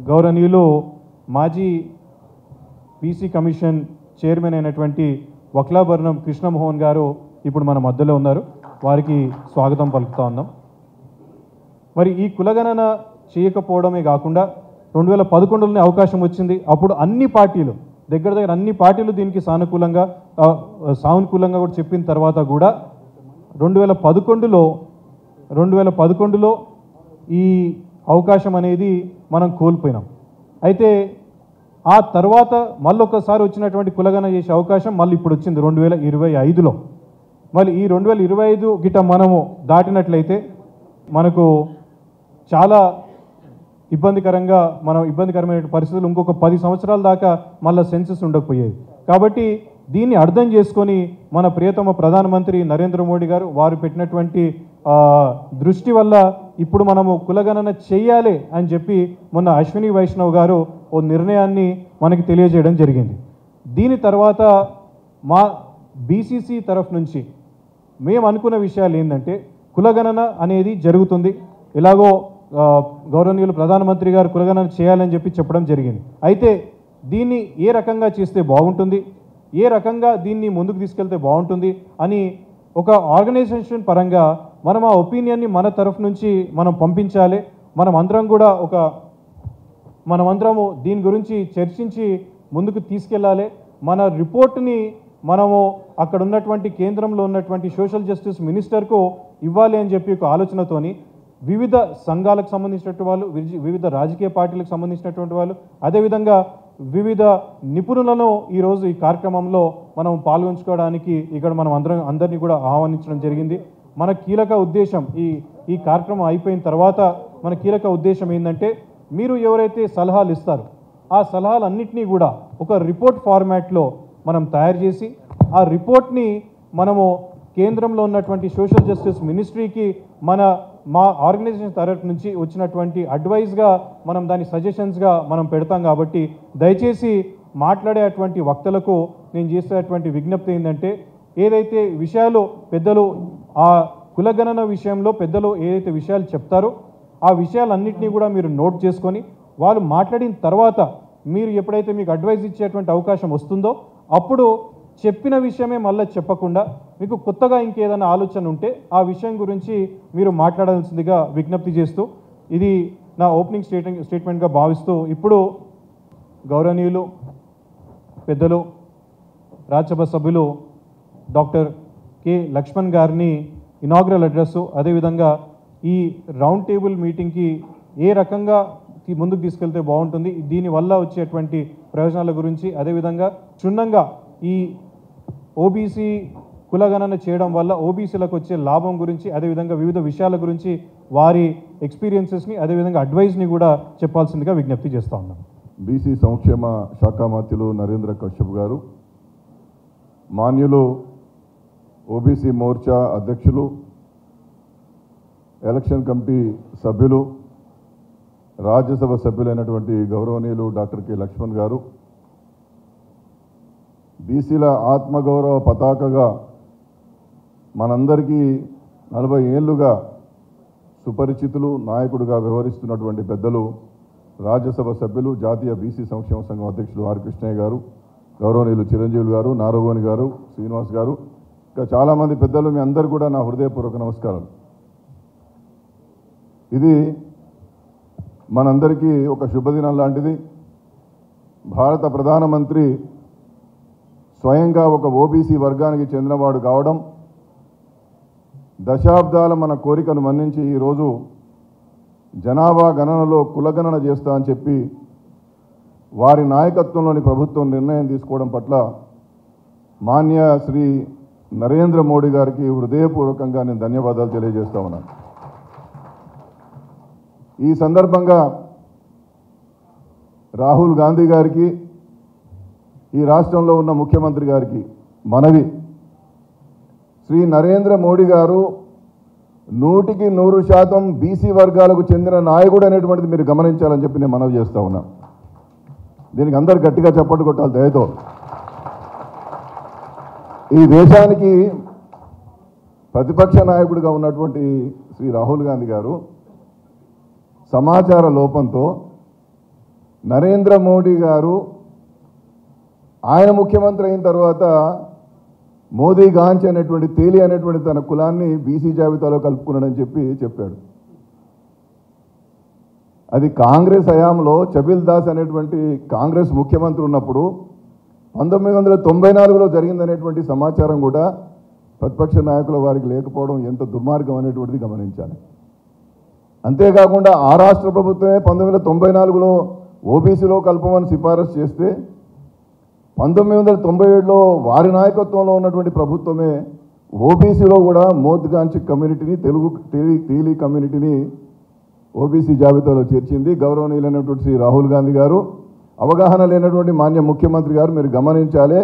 గౌరవనీయులు మాజీ BC commission chairman అయినటువంటి వక్లాభరణం కృష్ణమోహన్ గారు ఇప్పుడు మన మధ్యలో ఉన్నారు. వారికి స్వాగతం పలుకుతా ఉన్నాం. మరి ఈ కులగణన చేయకపోవడమే కాకుండా 2011లోనే అవకాశం వచ్చింది. అప్పుడు అన్ని పార్టీలు దగ్గర అన్ని పార్టీలు దీనికి సానుకూలంగా కూడా చెప్పిన తర్వాత కూడా 2011లో ఈ అవకాశం అనేది మనం కోల్పోయినాం. అయితే ఆ తర్వాత మళ్ళొకసారి వచ్చినటువంటి కులగణన చేసే అవకాశం మళ్ళీ ఇప్పుడు వచ్చింది 2025లో. మళ్ళీ ఈ 2025 గిట మనము దాటినట్లయితే మనకు చాలా ఇబ్బందికరమైన పరిస్థితులు ఇంకొక 10 సంవత్సరాల దాకా మళ్ళీ సెన్సస్ ఉండకపోయేది. కాబట్టి దీన్ని అర్థం చేసుకొని మన ప్రియతమ ప్రధానమంత్రి నరేంద్ర మోడీ గారు వారు పెట్టినటువంటి దృష్టి వల్ల ఇప్పుడు మనము కులగణన చెయ్యాలి అని చెప్పి మొన్న అశ్విని వైష్ణవ్ గారు ఓ నిర్ణయాన్ని మనకి తెలియజేయడం జరిగింది. దీని తర్వాత మా బీసీసీ తరఫు నుంచి మేము అనుకున్న విషయాలు ఏంటంటే కులగణన అనేది జరుగుతుంది, ఎలాగో గౌరవనీయులు ప్రధానమంత్రి గారు కులగణన చేయాలని చెప్పి చెప్పడం జరిగింది. అయితే దీన్ని ఏ రకంగా చేస్తే బాగుంటుంది, ఏ రకంగా దీన్ని ముందుకు తీసుకెళ్తే బాగుంటుంది అని ఒక ఆర్గనైజేషన్ పరంగా మనం ఆ ఒపీనియన్ని మన తరఫు నుంచి మనం పంపించాలి. మనమందరము దీని గురించి చర్చించి ముందుకు తీసుకెళ్ళాలి. మన రిపోర్ట్ని మనము అక్కడ ఉన్నటువంటి కేంద్రంలో ఉన్నటువంటి సోషల్ జస్టిస్ మినిస్టర్కు ఇవ్వాలి అని చెప్పి ఒక ఆలోచనతోని వివిధ సంఘాలకు సంబంధించినటువంటి వాళ్ళు, వివిధ రాజకీయ పార్టీలకు సంబంధించినటువంటి వాళ్ళు, అదేవిధంగా వివిధ నిపుణులను ఈరోజు ఈ కార్యక్రమంలో మనం పాల్గొంచుకోవడానికి ఇక్కడ మనం అందరినీ కూడా ఆహ్వానించడం జరిగింది. మన కీలక ఉద్దేశం ఈ కార్యక్రమం అయిపోయిన తర్వాత మన కీలక ఉద్దేశం ఏంటంటే మీరు ఎవరైతే సలహాలు ఇస్తారో ఆ సలహాలన్నింటినీ కూడా ఒక రిపోర్ట్ ఫార్మాట్లో మనం తయారు చేసి ఆ రిపోర్ట్ని మనము కేంద్రంలో ఉన్నటువంటి సోషల్ జస్టిస్ మినిస్ట్రీకి మా ఆర్గనైజేషన్ తరఫు నుంచి వచ్చినటువంటి అడ్వైజ్గా మనం దాని సజెషన్స్గా మనం పెడతాం. కాబట్టి దయచేసి మాట్లాడేటువంటి వక్తలకు నేను చేసేటువంటి విజ్ఞప్తి ఏంటంటే ఏదైతే విషయాలు పెద్దలు ఆ కులగణన విషయంలో పెద్దలు ఏదైతే విషయాలు చెప్తారో ఆ విషయాలన్నింటినీ కూడా మీరు నోట్ చేసుకొని వాళ్ళు మాట్లాడిన తర్వాత మీరు ఎప్పుడైతే మీకు అడ్వైజ్ ఇచ్చేటువంటి అవకాశం వస్తుందో అప్పుడు చెప్పిన విషయమే మళ్ళీ చెప్పకుండా మీకు కొత్తగా ఇంకేదైనా ఆలోచన ఉంటే ఆ విషయం గురించి మీరు మాట్లాడాల్సిందిగా విజ్ఞప్తి చేస్తూ ఇది నా ఓపెనింగ్ స్టేట్మెంట్గా భావిస్తూ ఇప్పుడు గౌరవనీయులు పెద్దలు రాజ్యసభ సభ్యులు డాక్టర్ కె లక్ష్మణ్ గారిని ఇనాగ్రల్ అడ్రస్, అదేవిధంగా ఈ రౌండ్ టేబుల్ మీటింగ్కి ఏ రకంగా ముందుకు తీసుకెళ్తే బాగుంటుంది, దీనివల్ల వచ్చేటువంటి ప్రయోజనాల గురించి, అదేవిధంగా క్షుణ్ణంగా ఈ ఓబీసీ కులగణన చేయడం వల్ల ఓబీసీలకు వచ్చే లాభం గురించి, అదేవిధంగా వివిధ విషయాల గురించి వారి ఎక్స్పీరియన్సెస్ని అదేవిధంగా అడ్వైజ్ని కూడా చెప్పాల్సిందిగా విజ్ఞప్తి చేస్తూ ఉన్నాను. బీసీ సంక్షేమ శాఖ మంత్రులు నరేంద్ర కశ్యప్ గారు, మాన్యులు ఓబీసీ మోర్చా అధ్యక్షులు, ఎలక్షన్ కమిటీ సభ్యులు, రాజ్యసభ సభ్యులైనటువంటి గౌరవనీయులు డాక్టర్ కె లక్ష్మణ్ గారు, బీసీల ఆత్మగౌరవ పతాకగా మనందరికీ 40 ఏళ్లుగా సుపరిచితులు, నాయకుడిగా వ్యవహరిస్తున్నటువంటి పెద్దలు రాజ్యసభ సభ్యులు, జాతీయ బీసీ సంక్షేమ సంఘం అధ్యక్షులు ఆర్ కృష్ణయ్య గారు, గౌరవనీయులు చిరంజీవులు గారు, నారగోని గారు, శ్రీనివాస్ గారు, ఇంకా చాలామంది పెద్దలు, మీ అందరు కూడా నా హృదయపూర్వక నమస్కారాలు. ఇది మనందరికీ ఒక శుభదినం లాంటిది. భారత ప్రధానమంత్రి స్వయంగా ఒక ఓబీసీ వర్గానికి చెందినవాడు కావడం, దశాబ్దాల మన కోరికను మన్నించి ఈరోజు జనాభా గణనలో కులగణన చేస్తా అని చెప్పి వారి నాయకత్వంలోని ప్రభుత్వం నిర్ణయం తీసుకోవడం పట్ల మాన్య శ్రీ నరేంద్ర మోడీ గారికి హృదయపూర్వకంగా నేను ధన్యవాదాలు తెలియజేస్తా ఉన్నాను. ఈ సందర్భంగా రాహుల్ గాంధీ గారికి, ఈ రాష్ట్రంలో ఉన్న ముఖ్యమంత్రి గారికి మనవి, శ్రీ నరేంద్ర మోడీ గారు 100% బీసీ వర్గాలకు చెందిన నాయకుడు అనేటువంటిది మీరు గమనించాలని చెప్పి నేను మనవి చేస్తా ఉన్నా. దీనికి అందరు గట్టిగా చప్పట్లు కొట్టాలి దయతో. ఈ దేశానికి ప్రతిపక్ష నాయకుడిగా ఉన్నటువంటి శ్రీ రాహుల్ గాంధీ గారు సమాచార లోపంతో నరేంద్ర మోడీ గారు ఆయన ముఖ్యమంత్రి అయిన తర్వాత మోదీ గాంచ్ అనేటువంటి తేలి అనేటువంటి తన కులాన్ని బీసీ జాబితాలో కలుపుకున్నాడని చెప్పాడు. అది కాంగ్రెస్ హయాంలో చబిల్ దాస్ అనేటువంటి కాంగ్రెస్ ముఖ్యమంత్రి ఉన్నప్పుడు 1994లో జరిగిందనేటువంటి సమాచారం కూడా ప్రతిపక్ష నాయకుల వారికి లేకపోవడం ఎంత దుర్మార్గం అనేటువంటిది గమనించాలి. అంతేకాకుండా ఆ రాష్ట్ర ప్రభుత్వమే 1994లో ఓబీసీలో కల్పమని సిఫారసు చేస్తే 1997లో వారి నాయకత్వంలో ఉన్నటువంటి ప్రభుత్వమే ఓబీసీలో కూడా మోద్గాంచి కమ్యూనిటీని తేలి కమ్యూనిటీని ఓబీసీ జాబితాలో చేర్చింది. గౌరవనీయులైనటువంటి శ్రీ రాహుల్ గాంధీ గారు, అవగాహన లేనటువంటి మాన్య ముఖ్యమంత్రి గారు మీరు గమనించాలి.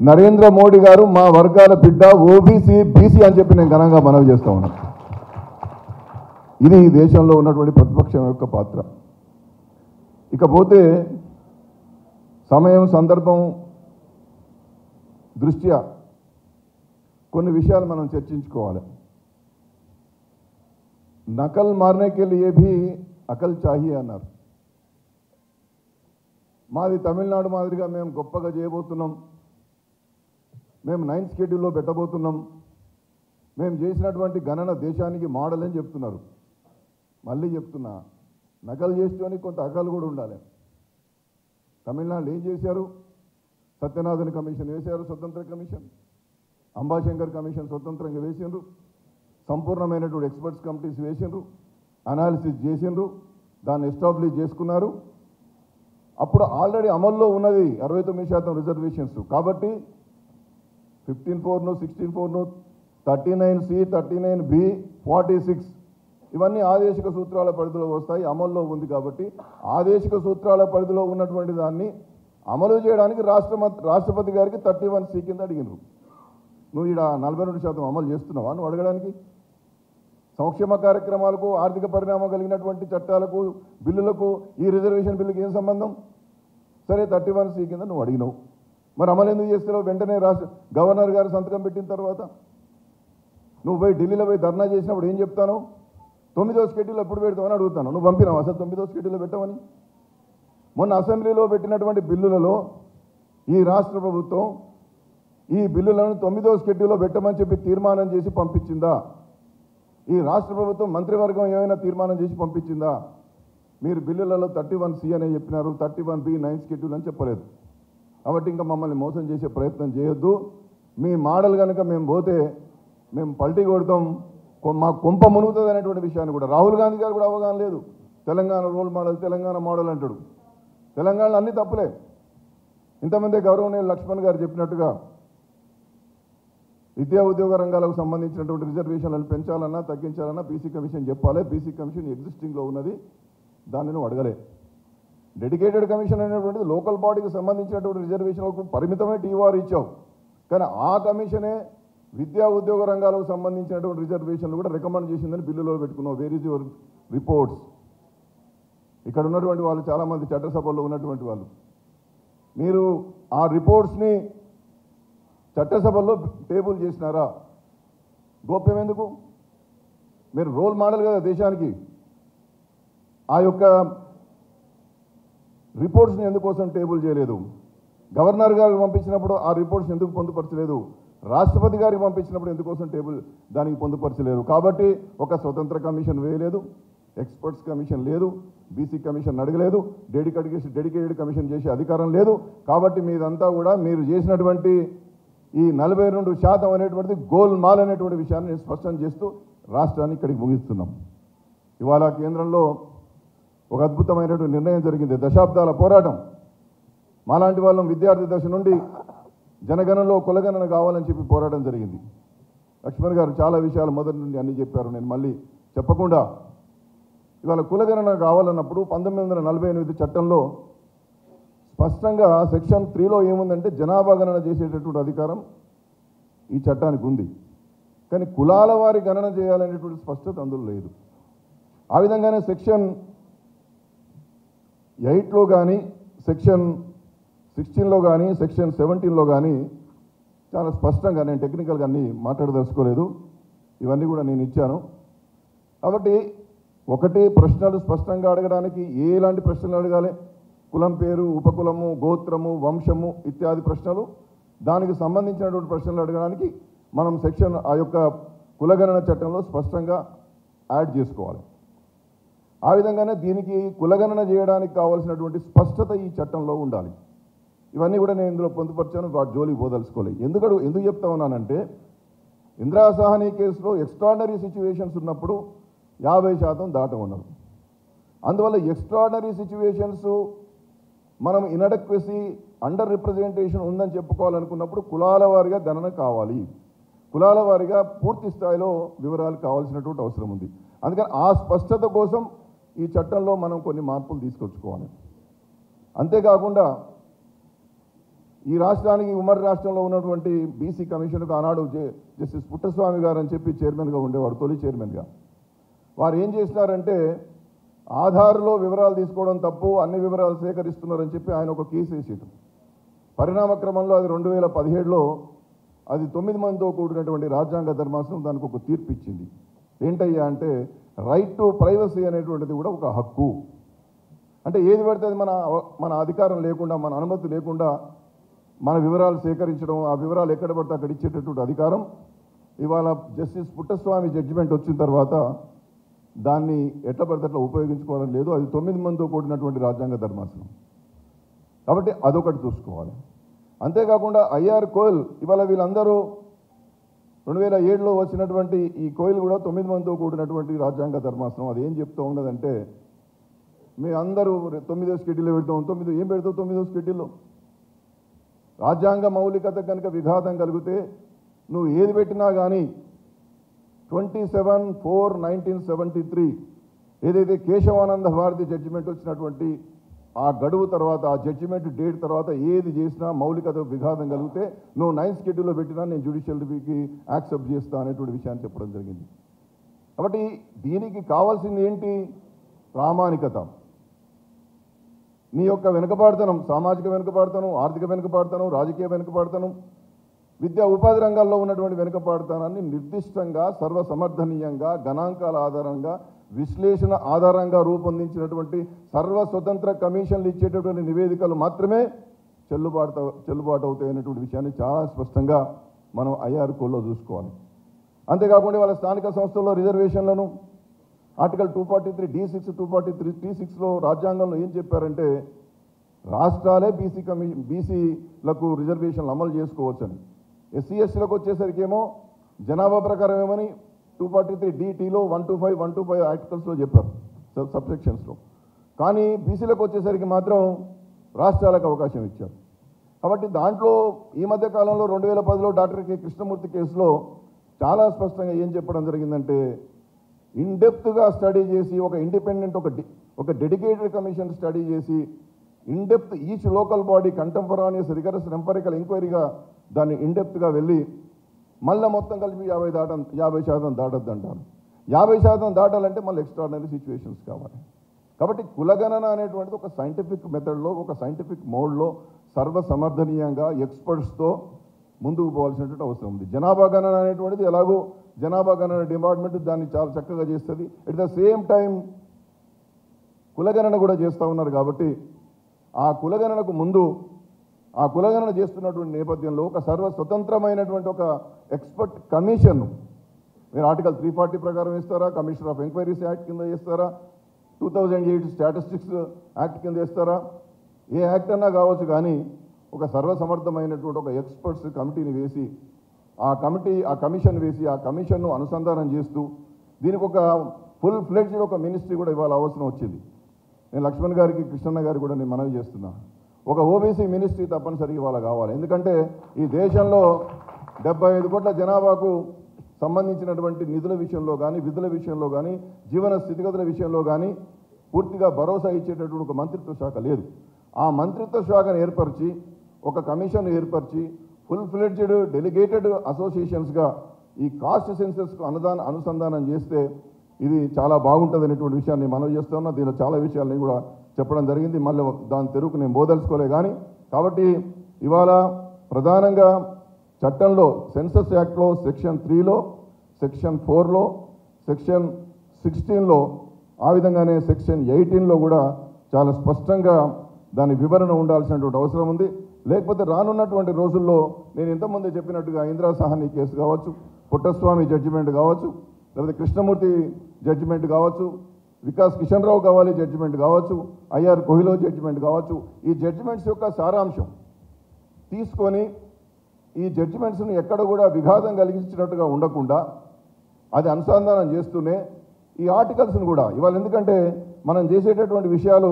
నరేంద్ర మోడీ గారు మా వర్గాల బిడ్డ ఓబీసీ బీసీ అని చెప్పి నేను ఘనంగా మనవి చేస్తా ఉన్నాను. ఇది ఈ దేశంలో ఉన్నటువంటి ప్రతిపక్షం యొక్క పాత్ర. ఇకపోతే సమయం సందర్భం దృష్ట్యా కొన్ని విషయాలు మనం చర్చించుకోవాలి. నకల్ మారనే కే లియే భీ అకల్ చాహియే అన్నారు. మాది తమిళనాడు మాదిరిగా మేము గొప్పగా చేయబోతున్నాం, మేము 9th షెడ్యూల్లో పెట్టబోతున్నాం, మేము చేసినటువంటి గణన దేశానికి మోడల్ అని చెప్తున్నారు. మళ్ళీ చెప్తున్నా, నకలు చేసేవానికి కొంత అకలు కూడా ఉండాలి. తమిళనాడులో ఏం చేశారు? సత్యనాథన్ కమిషన్ వేశారు, స్వతంత్ర కమిషన్. అంబాశంకర్ కమిషన్ స్వతంత్రంగా వేసిండ్రు. సంపూర్ణమైనటువంటి ఎక్స్పర్ట్స్ కమిటీస్ వేసిండ్రు, అనాలిసిస్ చేసిండ్రు, దాన్ని ఎస్టాబ్లిష్ చేసుకున్నారు. అప్పుడు ఆల్రెడీ అమల్లో ఉన్నది 69% రిజర్వేషన్స్. కాబట్టి 15(4)ను 16(4)ను 39C 39B 46 ఇవన్నీ ఆదేశిక సూత్రాల పరిధిలో వస్తాయి, అమల్లో ఉంది. కాబట్టి ఆదేశిక సూత్రాల పరిధిలో ఉన్నటువంటి దాన్ని అమలు చేయడానికి రాష్ట్రపతి గారికి 31C కింద అడిగినారు. నువ్వు ఇక్కడ 42% అమలు చేస్తున్నావా నువ్వు అడగడానికి? సంక్షేమ కార్యక్రమాలకు, ఆర్థిక పరిణామం కలిగినటువంటి చట్టాలకు, బిల్లులకు ఈ రిజర్వేషన్ బిల్లుకి ఏం సంబంధం? సరే 31C కింద నువ్వు అడిగినావు, మరి అమలు ఎందుకు చేస్తున్నావు? వెంటనే గవర్నర్ గారు సంతకం పెట్టిన తర్వాత నువ్వు పోయి ఢిల్లీలో పోయి ధర్నా చేసినప్పుడు ఏం చెప్తాను? 9వ షెడ్యూల్ ఎప్పుడు పెడతామని అడుగుతాను. నువ్వు పంపినావు అసలు 9వ షెడ్యూల్లో పెట్టమని? మొన్న అసెంబ్లీలో పెట్టినటువంటి బిల్లులలో ఈ రాష్ట్ర ప్రభుత్వం ఈ బిల్లులను 9వ షెడ్యూల్లో పెట్టమని చెప్పి తీర్మానం చేసి పంపించిందా? ఈ రాష్ట్ర ప్రభుత్వం మంత్రివర్గం ఏమైనా తీర్మానం చేసి పంపించిందా? మీరు బిల్లులలో 31C అనే చెప్పినారు, 31B 9th షెడ్యూల్ అని చెప్పలేదు. కాబట్టి ఇంకా మమ్మల్ని మోసం చేసే ప్రయత్నం చేయొద్దు. మీ మోడల్ కనుక మేము పోతే మేము పల్టీ కొడతాం, మా కొంప మునుగుతుంది అనేటువంటి విషయాన్ని కూడా రాహుల్ గాంధీ గారు కూడా అవగాహన లేదు. Telangana role model, Telangana model అంటాడు. తెలంగాణలో అన్నీ తప్పులే. ఇంతమంది గౌరవనీయులు లక్ష్మణ్ గారు చెప్పినట్టుగా విద్యా ఉద్యోగ రంగాలకు సంబంధించినటువంటి రిజర్వేషన్లను పెంచాలన్నా తగ్గించాలన్నా బీసీ కమిషన్ చెప్పాలి. బీసీ కమిషన్ ఎగ్జిస్టింగ్లో ఉన్నది, దాన్ని నువ్వు అడగలే. డెడికేటెడ్ కమిషన్ అనేటువంటిది లోకల్ బాడీకి సంబంధించినటువంటి రిజర్వేషన్లకు పరిమితమే టీఆర్ ఇచ్చావు. కానీ ఆ కమిషనే విద్యా ఉద్యోగ రంగాలకు సంబంధించినటువంటి రిజర్వేషన్లు కూడా రికమెండ్ చేసిందని బిల్లులో పెట్టుకున్నావు. Where is your reports? ఇక్కడ ఉన్నటువంటి వాళ్ళు చాలామంది చట్టసభల్లో ఉన్నటువంటి వాళ్ళు, మీరు ఆ రిపోర్ట్స్ని చట్టసభల్లో టేబుల్ చేసినారా? గోప్యం ఎందుకు? మీరు రోల్ మోడల్ కదా దేశానికి. ఆ యొక్క రిపోర్ట్స్ని ఎందుకోసం టేబుల్ చేయలేదు? గవర్నర్ గారికి పంపించినప్పుడు ఆ రిపోర్ట్స్ ఎందుకు పొందుపరచలేదు? రాష్ట్రపతి గారికి పంపించినప్పుడు ఎందుకోసం దానికి పొందుపరచలేదు? కాబట్టి ఒక స్వతంత్ర కమిషన్ వేయలేదు, ఎక్స్పర్ట్స్ కమిషన్ లేదు, బీసీ కమిషన్ అడగలేదు, డెడికేటెడ్ కమిషన్ చేసే అధికారం లేదు. కాబట్టి మీదంతా కూడా మీరు చేసినటువంటి ఈ 42% అనేటువంటిది గోల్మాల్ అనేటువంటి విషయాన్ని నేను స్పష్టం చేస్తూ రాష్ట్రాన్ని ఇక్కడికి ముగిస్తున్నాం. ఇవాళ కేంద్రంలో ఒక అద్భుతమైనటువంటి నిర్ణయం జరిగింది. దశాబ్దాల పోరాటం. మాలాంటి వాళ్ళం విద్యార్థి దశ నుండి జనగణనలో కులగణన కావాలని చెప్పి పోరాటం జరిగింది. లక్ష్మణ్ గారు చాలా విషయాలు మొదటి నుండి అన్నీ చెప్పారు, నేను మళ్ళీ చెప్పకుండా. ఇవాళ కులగణన కావాలన్నప్పుడు 1948 చట్టంలో స్పష్టంగా సెక్షన్ 3లో ఏముందంటే జనాభా గణన చేసేటటువంటి అధికారం ఈ చట్టానికి ఉంది. కానీ కులాల వారి గణన చేయాలనేటువంటి స్పష్టత అందులో లేదు. ఆ విధంగానే సెక్షన్ 8లో కానీ, సెక్షన్ 16లో కానీ, సెక్షన్ 17లో కానీ చాలా స్పష్టంగా, నేను టెక్నికల్గా అన్నీ మాట్లాడదలుచుకోలేదు, ఇవన్నీ కూడా నేను ఇచ్చాను. కాబట్టి ఒకటి ప్రశ్నలు స్పష్టంగా అడగడానికి ఎలాంటి ప్రశ్నలు అడగాలి, కులం పేరు, ఉపకులము, గోత్రము, వంశము ఇత్యాది ప్రశ్నలు, దానికి సంబంధించినటువంటి ప్రశ్నలు అడగడానికి మనం సెక్షన్ ఆ యొక్క కులగణన చట్టంలో స్పష్టంగా యాడ్ చేసుకోవాలి. ఆ విధంగానే దీనికి కులగణన చేయడానికి కావాల్సినటువంటి స్పష్టత ఈ చట్టంలో ఉండాలి. ఇవన్నీ కూడా నేను ఇందులో పొందుపరిచాను, వాటి జోలికి పోదలుచుకోలేదు. ఎందుకు చెప్తా ఉన్నానంటే, ఇందిరా సహానీ కేసులో ఎక్స్ట్రాడినరీ సిచ్యువేషన్స్ ఉన్నప్పుడు 50% దాట ఉన్నారు. అందువల్ల ఎక్స్ట్రాడినరీ సిచ్యువేషన్స్ మనం ఇన్అడక్వసీ, అండర్ రిప్రజెంటేషన్ ఉందని చెప్పుకోవాలనుకున్నప్పుడు కులాల వారిగా గణన కావాలి. కులాల వారిగా పూర్తి స్థాయిలో వివరాలు కావాల్సినటువంటి అవసరం ఉంది. అందుకని ఆ స్పష్టత కోసం ఈ చట్టంలో మనం కొన్ని మార్పులు తీసుకొచ్చుకోవాలి. అంతేకాకుండా ఈ రాష్ట్రానికి ఉమ్మడి రాష్ట్రంలో ఉన్నటువంటి బీసీ కమిషన్కు ఆనాడు జస్టిస్ పుట్టస్వామి గారు అని చెప్పి చైర్మన్గా ఉండేవాడు, తొలి చైర్మన్గా. వారు ఏం చేసినారంటే, ఆధార్లో వివరాలు తీసుకోవడం తప్పు, అన్ని వివరాలు సేకరిస్తున్నారని చెప్పి ఆయన ఒక కేసు వేసేయటం. పరిణామ క్రమంలో అది 2017లో అది 9 మందితో కూడినటువంటి రాజ్యాంగ ధర్మాసనం దానికి ఒక తీర్పు ఇచ్చింది. ఏంటయ్యా అంటే, రైట్ టు ప్రైవసీ అనేటువంటిది కూడా ఒక హక్కు. అంటే ఏది పడితే అది మన అధికారం లేకుండా, మన అనుమతి లేకుండా మన వివరాలు సేకరించడం, ఆ వివరాలు ఎక్కడ పడితే అక్కడ ఇచ్చేటటువంటి అధికారం ఇవాళ జస్టిస్ పుట్టస్వామి జడ్జిమెంట్ వచ్చిన తర్వాత దాన్ని ఎట్లా పడితే అట్లా ఉపయోగించుకోవడం లేదు. అది 9 మందితో కూడినటువంటి రాజ్యాంగ ధర్మాసనం కాబట్టి అదొకటి చూసుకోవాలి. అంతేకాకుండా ఐఆర్ కోయిల్, ఇవాళ వీళ్ళందరూ 2007లో వచ్చినటువంటి ఈ కోయిల్ కూడా 9 మందితో కూడినటువంటి రాజ్యాంగ ధర్మాసనం. అది ఏం చెప్తూ ఉన్నదంటే, మీ అందరూ 9వ షెడ్యూల్లో పెడతాం, ఏం పెడతావు 9వ షెడ్యూల్లో? రాజ్యాంగ మౌలికత కనుక విఘాతం కలిగితే నువ్వు ఏది పెట్టినా కానీ 27/4/1973 ఏదైతే కేశవానంద భారతి జడ్జిమెంట్ వచ్చినటువంటి ఆ గడువు తర్వాత, ఆ జడ్జిమెంట్ డేట్ తర్వాత ఏది చేసినా మౌలికత విఘాతం కలిగితే నువ్వు 9th షెడ్యూల్లో పెట్టినా నేను జ్యుడిషియల్ రివ్యూకి యాక్సెప్ట్ చేస్తా అనేటువంటి విషయాన్ని చెప్పడం జరిగింది. కాబట్టి దీనికి కావాల్సింది ఏంటి? ప్రామాణికత. నీ యొక్క వెనుకబాటుతనం, సామాజిక వెనుకబాటుతనం, ఆర్థిక వెనుకబాటుతనం, రాజకీయ వెనుకబాటుతనం, విద్యా ఉపాధి రంగాల్లో ఉన్నటువంటి వెనుకబాటుతనాన్ని నిర్దిష్టంగా, సర్వసమర్థనీయంగా, గణాంకాల ఆధారంగా, విశ్లేషణ ఆధారంగా రూపొందించినటువంటి సర్వ స్వతంత్ర కమిషన్లు ఇచ్చేటటువంటి నివేదికలు మాత్రమే చెల్లుబాటు అవుతాయనేటువంటి విషయాన్ని చాలా స్పష్టంగా మనం ఐఆర్ కోడ్లో చూసుకోవాలి. అంతేకాకుండా వాళ్ళ స్థానిక సంస్థల్లో రిజర్వేషన్లను ఆర్టికల్ 243 D6, 243 T6లో రాజ్యాంగంలో ఏం చెప్పారంటే, రాష్ట్రాలే బీసీలకు రిజర్వేషన్లు అమలు చేసుకోవచ్చని. ఎస్సీ ఎస్టీలకు వచ్చేసరికి ఏమో జనాభా ప్రకారం ఏమని 243 DTలో 125 ఆర్టికల్స్లో చెప్పారు, సబ్సెక్షన్స్లో. కానీ బీసీలకు వచ్చేసరికి మాత్రం రాష్ట్రాలకు అవకాశం ఇచ్చారు. కాబట్టి దాంట్లో ఈ మధ్య కాలంలో 2010లో డాక్టర్ కె కృష్ణమూర్తి కేసులో చాలా స్పష్టంగా ఏం చెప్పడం జరిగిందంటే, ఇన్డెప్త్గా స్టడీ చేసి ఒక ఇండిపెండెంట్ ఒక డెడికేటెడ్ కమిషన్ స్టడీ చేసి in depth each local body contemporaneous rigorous empirical ఎంక్వైరీగా దాన్ని ఇన్డెప్త్గా వెళ్ళి మళ్ళీ మొత్తం కలిపి 50% దాటద్దు అంటారు. 50% దాటాలంటే మళ్ళీ ఎక్స్ట్రాడినరీ సిచ్యువేషన్స్ కావాలి. కాబట్టి కులగణన అనేటువంటిది ఒక సైంటిఫిక్ మెథడ్లో, ఒక సైంటిఫిక్ మోడ్లో సర్వసమర్థనీయంగా ఎక్స్పర్ట్స్తో ముందుకు పోవాల్సినటువంటి అవసరం ఉంది. జనాభా గణన అనేటువంటిది ఎలాగో జనాభా గణన డిపార్ట్మెంట్ దాన్ని చాలా చక్కగా చేస్తుంది. ఎట్ ద సేమ్ టైం కులగణన కూడా చేస్తూ ఉన్నారు. కాబట్టి ఆ కులగణనకు ముందు, ఆ కులగణన చేస్తున్నటువంటి నేపథ్యంలో ఒక సర్వస్వతంత్రమైనటువంటి ఒక ఎక్స్పర్ట్ కమిషన్ మీరు ఆర్టికల్ 340 ప్రకారం ఇస్తారా, కమిషనర్ ఆఫ్ ఎంక్వైరీస్ యాక్ట్ కింద చేస్తారా, 2008 స్టాటిస్టిక్స్ యాక్ట్ కింద చేస్తారా, ఏ యాక్ట్ అన్నా కావచ్చు. కానీ ఒక సర్వసమర్థమైనటువంటి ఒక ఎక్స్పర్ట్స్ కమిటీని వేసి ఆ కమిషన్ వేసి ఆ కమిషన్ను అనుసంధానం చేస్తూ దీనికి ఒక ఫుల్ ఫ్లెడ్జ్డ్ ఒక మినిస్ట్రీ కూడా ఇవాళ అవసరం వచ్చింది. నేను లక్ష్మణ్ గారికి, కృష్ణన్న గారికి కూడా నేను మనవి చేస్తున్నా, ఒక ఓబీసీ మినిస్ట్రీ తప్పనిసరిగా ఇవాళ కావాలి. ఎందుకంటే ఈ దేశంలో 75 కోట్ల జనాభాకు సంబంధించినటువంటి నిధుల విషయంలో కానీ, విధుల విషయంలో కానీ, జీవన స్థితిగతుల విషయంలో కానీ పూర్తిగా భరోసా ఇచ్చేటటువంటి ఒక మంత్రిత్వ శాఖ లేదు. ఆ మంత్రిత్వ శాఖను ఏర్పరిచి, ఒక కమిషన్ ఏర్పరిచి, ఫుల్ ఫ్లెడ్జ్డ్ డెలిగేటెడ్ అసోసియేషన్స్గా ఈ కాస్ట్ సెన్సెస్కు అనుసంధానం చేస్తే ఇది చాలా బాగుంటుంది అనేటువంటి విషయాన్ని మనవి చేస్తున్నా. దీనిలో చాలా విషయాలని కూడా చెప్పడం జరిగింది. మళ్ళీ దాని తెరువుకు నేను బోదలుచుకోలే. కానీ కాబట్టి ఇవాళ ప్రధానంగా చట్టంలో సెన్సస్ యాక్ట్లో సెక్షన్ 3లో, సెక్షన్ 4లో, సెక్షన్ 16లో, ఆ విధంగానే సెక్షన్ 18లో కూడా చాలా స్పష్టంగా దాని వివరణ ఉండాల్సినటువంటి అవసరం ఉంది. లేకపోతే రానున్నటువంటి రోజుల్లో నేను ఇంతకుముందే చెప్పినట్టుగా ఇందిరా సహాని కేసు కావచ్చు, పుట్టస్వామి జడ్జిమెంట్ కావచ్చు, లేకపోతే కృష్ణమూర్తి జడ్జిమెంట్ కావచ్చు, వికాస్ కిషన్ రావు కావాలి జడ్జిమెంట్ కావచ్చు, ఐఆర్ కోహిలో జడ్జిమెంట్ కావచ్చు, ఈ జడ్జిమెంట్స్ యొక్క సారాంశం తీసుకొని ఈ జడ్జిమెంట్స్ని ఎక్కడ కూడా విఘాతం కలిగించినట్టుగా ఉండకుండా అది అనుసంధానం చేస్తూనే ఈ ఆర్టికల్స్ని కూడా ఇవాళ, ఎందుకంటే మనం చేసేటటువంటి విషయాలు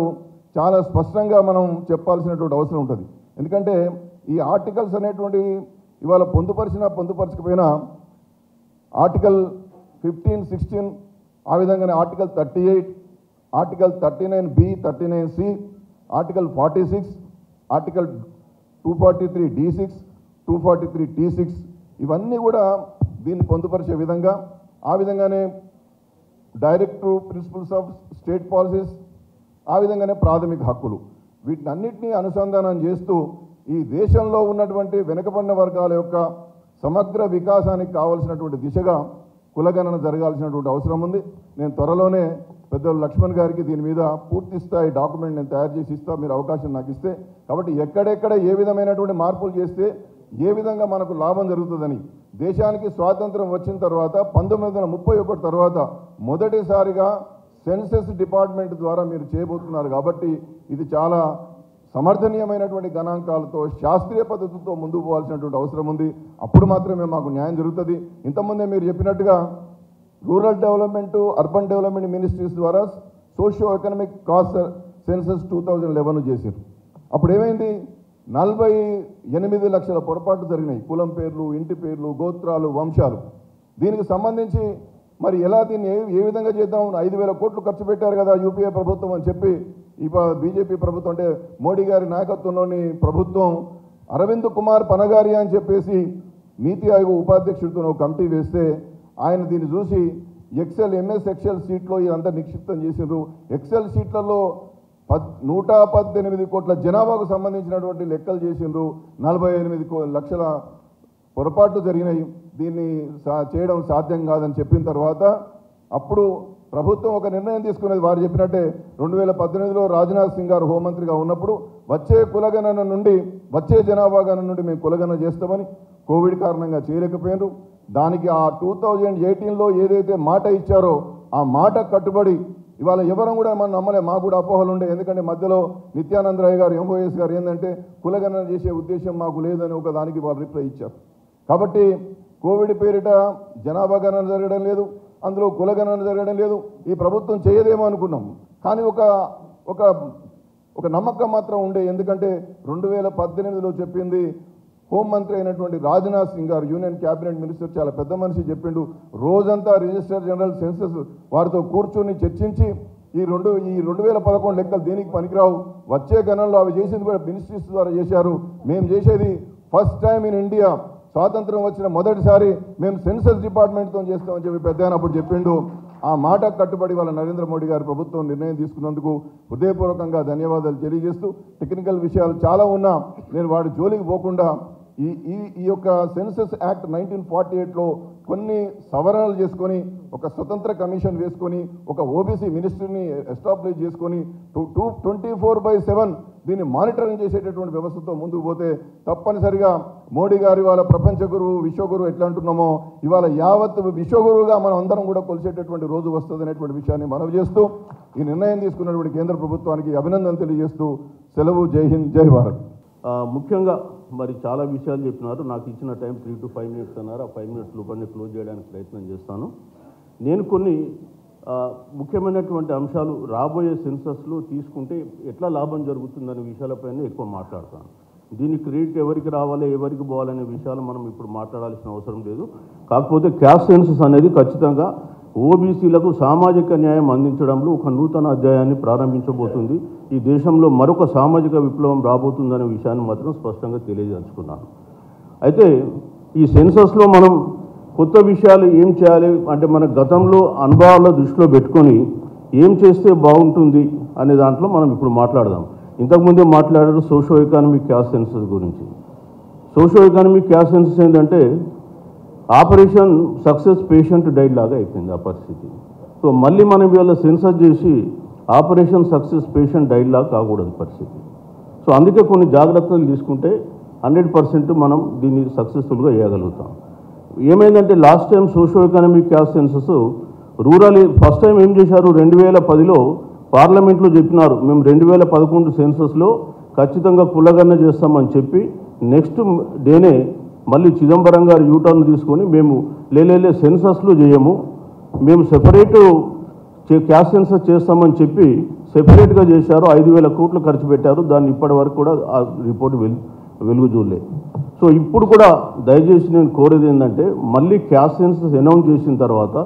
చాలా స్పష్టంగా మనం చెప్పాల్సినటువంటి అవసరం ఉంటుంది. ఎందుకంటే ఈ ఆర్టికల్స్ అనేటువంటి ఇవాళ పొందుపరచకపోయినా ఆర్టికల్ 15, 16, ఆ విధంగానే article 38, article 39B, 39C, article 46, article 243D6, 243T6 ఇవన్నీ కూడా దీన్ని పొందుపరిచే విధంగా, ఆ విధంగానే directive principles of state policies, ఆ విధంగానే ప్రాథమిక హక్కులు, వీటినన్నింటినీ అనుసంధానం చేస్తూ ఈ దేశంలో ఉన్నటువంటి వెనుకబడిన వర్గాల యొక్క సమగ్ర వికాసానికి కావాల్సినటువంటి దిశగా కులగణన జరగాల్సినటువంటి అవసరం ఉంది. నేను త్వరలోనే పెద్దలు లక్ష్మణ్ గారికి దీని మీద పూర్తి స్థాయి డాక్యుమెంట్ నేను తయారు చేసి ఇస్తా, మీరు అవకాశం నాకు ఇస్తే. కాబట్టి ఎక్కడెక్కడ ఏ విధమైనటువంటి మార్పులు చేస్తే ఏ విధంగా మనకు లాభం జరుగుతుందని, దేశానికి స్వాతంత్రం వచ్చిన తర్వాత 1931 తర్వాత మొదటిసారిగా సెన్సస్ డిపార్ట్మెంట్ ద్వారా మీరు చేయబోతున్నారు. కాబట్టి ఇది చాలా సమర్థనీయమైనటువంటి గణాంకాలతో శాస్త్రీయ పద్ధతులతో ముందుకు పోవాల్సినటువంటి అవసరం ఉంది. అప్పుడు మాత్రమే మాకు న్యాయం జరుగుతుంది. ఇంతకుముందే మీరు చెప్పినట్టుగా rural development, urban development ministries ద్వారా సోషియో ఎకనామిక్ కాస్ట్ సెన్సస్ 2011 చేశారు. అప్పుడు ఏమైంది? 48 లక్షల పొరపాట్లు జరిగినాయి. కులం పేర్లు, ఇంటి పేర్లు, గోత్రాలు, వంశాలు. దీనికి సంబంధించి మరి ఎలా దీన్ని ఏ విధంగా చేద్దాం? 5,000 కోట్లు ఖర్చు పెట్టారు కదా యూపీఏ ప్రభుత్వం అని చెప్పి, బీజేపీ ప్రభుత్వం అంటే మోడీ గారి నాయకత్వంలోని ప్రభుత్వం అరవింద్ కుమార్ పనగారి అని చెప్పేసి నీతి ఆయోగ్ ఉపాధ్యక్షుడితో ఒక కమిటీ వేస్తే ఆయన దీన్ని చూసి ఎంఎస్ ఎక్సెల్ షీట్లో ఇదంతా నిక్షిప్తం చేసిండ్రు. ఎక్సెల్ షీట్లలో 118 కోట్ల జనాభాకు సంబంధించినటువంటి లెక్కలు చేసిండ్రు. 48 లక్షల పొరపాట్లు జరిగినాయి. దీన్ని చేయడం సాధ్యం కాదని చెప్పిన తర్వాత అప్పుడు ప్రభుత్వం ఒక నిర్ణయం తీసుకునేది. వారు చెప్పినట్టే 2018లో రాజ్నాథ్ సింగ్ గారు హోంమంత్రిగా ఉన్నప్పుడు వచ్చే కులగణన నుండి, వచ్చే జనాభా గణన నుండి మేము కులగణన చేస్తామని కోవిడ్ కారణంగా చేయలేకపోయినారు. దానికి ఆ 2018లో ఏదైతే మాట ఇచ్చారో ఆ మాట కట్టుబడి ఇవాళ ఎవరం కూడా మనం నమ్మలే. మాకు కూడా అపోహలు ఉండే. ఎందుకంటే మధ్యలో నిత్యానంద రాయ్ గారు, ఎంఓఎస్ గారు ఏంటంటే కులగణన చేసే ఉద్దేశం మాకు లేదని ఒక దానికి వాళ్ళు రిప్లై ఇచ్చారు. కాబట్టి కోవిడ్ పేరిట జనాభా గణన జరగడం లేదు, అందులో కులగణన జరగడం లేదు. ఈ ప్రభుత్వం చేయదేమో అనుకున్నాం. కానీ ఒక నమ్మకం మాత్రం ఉండే. ఎందుకంటే 2018లో చెప్పింది హోంమంత్రి అయినటువంటి రాజ్నాథ్ సింగ్ గారు, యూనియన్ క్యాబినెట్ మినిస్టర్, చాలా పెద్ద మనిషి చెప్పిండు. రోజంతా రిజిస్టర్ జనరల్ సెన్సస్ వారితో కూర్చొని చర్చించి ఈ 2011 లెక్కలు దేనికి పనికిరావు, వచ్చే గణనలో అవి చేసింది కూడా మినిస్ట్రీస్ ద్వారా చేశారు. మేము చేసేది ఫస్ట్ టైం ఇన్ ఇండియా, స్వాతంత్రం వచ్చిన మొదటిసారి మేము సెన్సస్ డిపార్ట్మెంట్తో చేస్తామని చెప్పి పెద్ద ఆయన అప్పుడు చెప్పిండు. ఆ మాట కట్టుబడి వాళ్ళ నరేంద్ర మోడీ గారి ప్రభుత్వం నిర్ణయం తీసుకున్నందుకు హృదయపూర్వకంగా ధన్యవాదాలు తెలియజేస్తూ, టెక్నికల్ విషయాలు చాలా ఉన్నా నేను వాడి జోలికి పోకుండా ఈ యొక్క సెన్సస్ యాక్ట్ 1948లో కొన్ని సవరణలు చేసుకొని ఒక స్వతంత్ర కమిషన్ వేసుకొని ఒక ఓబీసీ మినిస్ట్రీని ఎస్టాబ్లిష్ చేసుకొని 24/7 దీన్ని మానిటరింగ్ చేసేటటువంటి వ్యవస్థతో ముందుకు పోతే తప్పనిసరిగా మోడీ గారు ఇవాళ ప్రపంచ గురువు, విశ్వగురువు ఎట్లా అంటున్నామో ఇవాళ యావత్ విశ్వగురువుగా మనం అందరం కూడా కొలిసేటటువంటి రోజు వస్తుంది అనేటువంటి విషయాన్ని మనవి చేస్తూ ఈ నిర్ణయం తీసుకున్నటువంటి కేంద్ర ప్రభుత్వానికి అభినందన తెలియజేస్తూ సెలవు. జై హింద్, జై భారత్. ముఖ్యంగా మరి చాలా విషయాలు చెప్పినారు. నాకు ఇచ్చిన టైం 3 to 5 minutes అన్నారు. ఆ 5 minutes లోపలనే క్లోజ్ చేయడానికి ప్రయత్నం చేస్తాను. నేను కొన్ని ముఖ్యమైనటువంటి అంశాలు రాబోయే సెన్సస్లో తీసుకుంటే ఎట్లా లాభం జరుగుతుందనే విషయాలపైన ఎక్కువ మాట్లాడతాను. దీని క్రెడిట్ ఎవరికి రావాలి, ఎవరికి పోవాలనే విషయాలు మనం ఇప్పుడు మాట్లాడాల్సిన అవసరం లేదు. కాకపోతే క్యాస్ట్ సెన్సస్ అనేది ఖచ్చితంగా ఓబీసీలకు సామాజిక న్యాయం అందించడంలో ఒక నూతన అధ్యాయాన్ని ప్రారంభించబోతుంది. ఈ దేశంలో మరొక సామాజిక విప్లవం రాబోతుందనే విషయాన్ని మాత్రం స్పష్టంగా తెలియజేసుకున్నాను. అయితే ఈ సెన్సస్లో మనం కొత్త విషయాలు ఏం చేయాలి అంటే మన గతంలో అనుభవాల దృష్టిలో పెట్టుకొని ఏం చేస్తే బాగుంటుంది అనే దాంట్లో మనం ఇప్పుడు మాట్లాడదాం. ఇంతకుముందే మాట్లాడారు సోషో ఎకానమిక్ క్యాస్ట్ సెన్సస్ గురించి. సోషో ఎకానమిక్ క్యాస్ట్ సెన్సస్ ఏంటంటే ఆపరేషన్ సక్సెస్ పేషెంట్ డైడ్ లాగా అయిపోయింది ఆ పరిస్థితి. సో మళ్ళీ మనం ఇవాళ సెన్సస్ చేసి ఆపరేషన్ సక్సెస్ పేషెంట్ డైడ్ లాగా కాకూడదు పరిస్థితి. సో అందుకే కొన్ని జాగ్రత్తలు తీసుకుంటే 100% మనం దీన్ని సక్సెస్ఫుల్గా చేయగలుగుతాం. ఏమైందంటే last time socio economic caste census rural first time ఏం చేశారు, 2010లో పార్లమెంట్లో చెప్పినారు మేము 2011 సెన్సస్లో ఖచ్చితంగా కులగణన చేస్తామని చెప్పి నెక్స్ట్ డేనే మళ్ళీ చిదంబరం గారు యూటర్న్ తీసుకొని మేము లేలే సెన్సస్లో చేయము, మేము సెపరేట్ క్యాస్ట్ సెన్సస్ చేస్తామని చెప్పి సెపరేట్గా చేశారు. 5,000 కోట్లు ఖర్చు పెట్టారు. దాన్ని ఇప్పటి వరకు కూడా ఆ రిపోర్ట్ వెలుగు చూడలేదు. సో ఇప్పుడు కూడా దయచేసి నేను కోరేది ఏంటంటే మళ్ళీ క్యాస్ట్ సెన్సస్ అనౌన్స్ చేసిన తర్వాత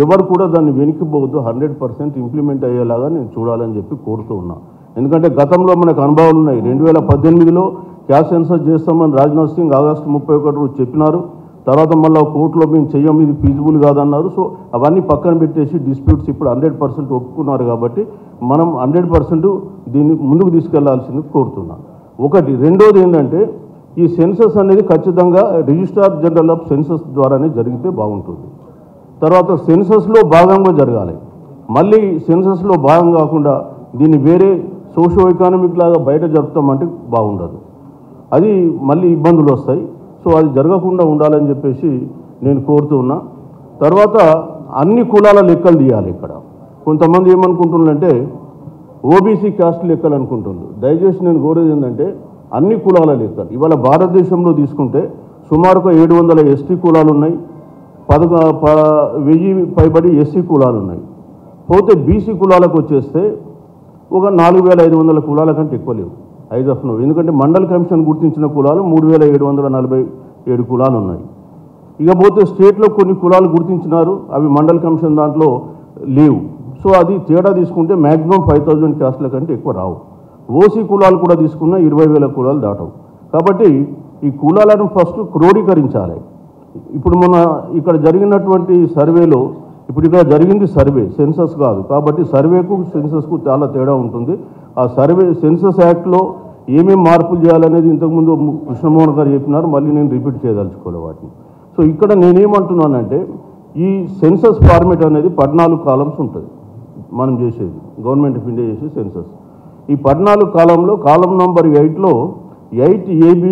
ఎవరు కూడా దాన్ని వెనక్కిపోవద్దు, 100% ఇంప్లిమెంట్ అయ్యేలాగా నేను చూడాలని చెప్పి కోరుతూ ఉన్నా. ఎందుకంటే గతంలో మనకు అనుభవాలు ఉన్నాయి. 2018లో క్యాస్ట్ సెన్సస్ చేస్తామని రాజ్నాథ్ సింగ్ ఆగస్టు 31 రోజు చెప్పినారు. తర్వాత మళ్ళీ కోర్టులో మేము చెయ్యం, ఇది ఫీజిబుల్ కాదన్నారు. సో అవన్నీ పక్కన పెట్టేసి డిస్ప్యూట్స్ ఇప్పుడు 100% ఒప్పుకున్నారు. కాబట్టి మనం 100% దీన్ని ముందుకు తీసుకెళ్లాల్సింది కోరుతున్నాం. ఒకటి. రెండోది ఏంటంటే ఈ సెన్సస్ అనేది ఖచ్చితంగా రిజిస్ట్రార్ జనరల్ ఆఫ్ సెన్సస్ ద్వారానే జరిగితే బాగుంటుంది. తర్వాత సెన్సస్లో భాగంగా జరగాలి. మళ్ళీ సెన్సస్లో భాగం కాకుండా దీన్ని వేరే సోషో ఎకనామిక్ లాగా బయట జరుపుతామంటే బాగుండదు, అది మళ్ళీ ఇబ్బందులు వస్తాయి. సో అది జరగకుండా ఉండాలని చెప్పేసి నేను కోరుతూ ఉన్నా. తర్వాత అన్ని కులాల లెక్కలు తీయాలి. ఇక్కడ కొంతమంది ఏమనుకుంటున్నారంటే ఓబీసీ క్యాస్ట్ లెక్కలు అనుకుంటున్నారు. దయచేసి నేను కోరేది ఏంటంటే అన్ని కులాల లెక్కలు. ఇవాళ భారతదేశంలో తీసుకుంటే సుమారుగా 700 ఎస్టీ కులాలు ఉన్నాయి, 1000 పైబడి ఎస్సీ కులాలు ఉన్నాయి. పోతే బీసీ కులాలకు వచ్చేస్తే ఒక 4,500 కులాల కంటే ఎక్కువ లేవు ఐజ్ ఆఫ్ నో. ఎందుకంటే మండల్ కమిషన్ గుర్తించిన కులాలు 3,747 కులాలు ఉన్నాయి. ఇకపోతే స్టేట్లో కొన్ని కులాలు గుర్తించినారు, అవి మండల్ కమిషన్ దాంట్లో లేవు. సో అది తేడా తీసుకుంటే మ్యాక్సిమం 5,000 క్యాస్ట్ల కంటే ఎక్కువ రావు. ఓసీ కులాలు కూడా తీసుకున్న 20,000 కులాలు దాటవు. కాబట్టి ఈ కులాలను ఫస్ట్ క్రోడీకరించాలి. ఇప్పుడు మన ఇక్కడ జరిగినటువంటి సర్వేలో ఇప్పుడు ఇక్కడ జరిగింది సర్వే, సెన్సస్ కాదు. కాబట్టి సర్వేకు సెన్సస్కు చాలా తేడా ఉంటుంది. ఆ సర్వే సెన్సస్ యాక్ట్లో ఏమేమి మార్పులు చేయాలనేది ఇంతకుముందు కృష్ణమోహన్ గారు చెప్పినారు, మళ్ళీ నేను రిపీట్ చేయదలుచుకోలే వాటిని. సో ఇక్కడ నేనేమంటున్నానంటే ఈ సెన్సస్ ఫార్మేట్ అనేది 14 కాలమ్స్ ఉంటుంది మనం చేసేది, గవర్నమెంట్ ఆఫ్ ఇండియా చేసే సెన్సస్. ఈ 14 కాలంలో కాలం నెంబర్ 8లో 8AB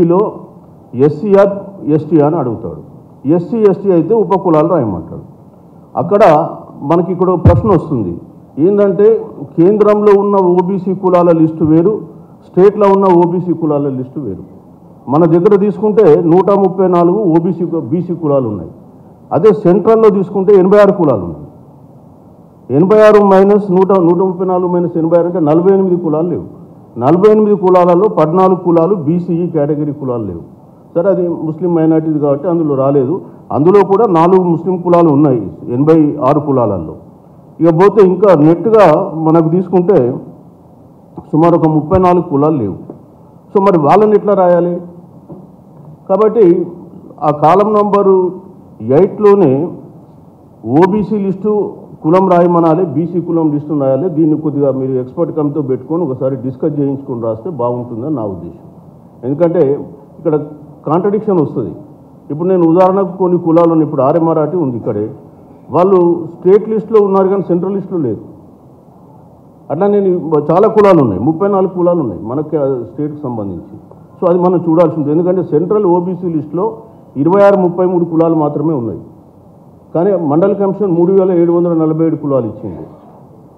ఎస్సీఆర్ ఎస్టీ అని అడుగుతాడు. ఎస్సీ ఎస్టీ అయితే ఉపకులాలు రాయమంటాడు. అక్కడ మనకి ఇక్కడ ప్రశ్న వస్తుంది ఏంటంటే కేంద్రంలో ఉన్న ఓబీసీ కులాల లిస్టు వేరు, స్టేట్లో ఉన్న ఓబీసీ కులాల లిస్టు వేరు. మన దగ్గర తీసుకుంటే 134 బీసీ కులాలు ఉన్నాయి. అదే సెంట్రల్లో తీసుకుంటే 86 కులాలు ఉన్నాయి. 86 మైనస్ 134 మైనస్ 86 అంటే 48 కులాలు లేవు. 48 కులాలలో 14 కులాలు బీసీఈ కేటగిరీ కులాలు లేవు. సరే అది ముస్లిం మైనార్టీది కాబట్టి అందులో రాలేదు. అందులో కూడా 4 ముస్లిం కులాలు ఉన్నాయి 86 కులాలలో. ఇకపోతే ఇంకా నెట్గా మనకు తీసుకుంటే సుమారు ఒక 34 కులాలు లేవు. సో మరి వాళ్ళని ఎట్లా రాయాలి? కాబట్టి ఆ కాలం నంబరు 8లోనే ఓబీసీ లిస్టు కులం రాయమనాలి, బీసీ కులం లిస్టు రాయాలి. దీన్ని కొద్దిగా మీరు ఎక్స్పర్ట్ కమిటీతో పెట్టుకొని ఒకసారి డిస్కస్ చేయించుకొని రాస్తే బాగుంటుందని నా ఉద్దేశం. ఎందుకంటే ఇక్కడ కాంట్రడిక్షన్ వస్తుంది. ఇప్పుడు నేను ఉదాహరణకు కొన్ని కులాలను ఇప్పుడు ఆర్యమరాఠీ ఉంది ఇక్కడే, వాళ్ళు స్టేట్ లిస్టులో ఉన్నారు కానీ సెంట్రల్ లిస్టులో లేరు. అట్లా నేను చాలా కులాలు ఉన్నాయి, 34 కులాలు ఉన్నాయి మనకి స్టేట్కి సంబంధించి. సో అది మనం చూడాల్సి ఉంటుంది. ఎందుకంటే సెంట్రల్ ఓబీసీ లిస్టులో 26-33 కులాలు మాత్రమే ఉన్నాయి. కానీ మండల్ కమిషన్ 3,747 కులాలు ఇచ్చింది.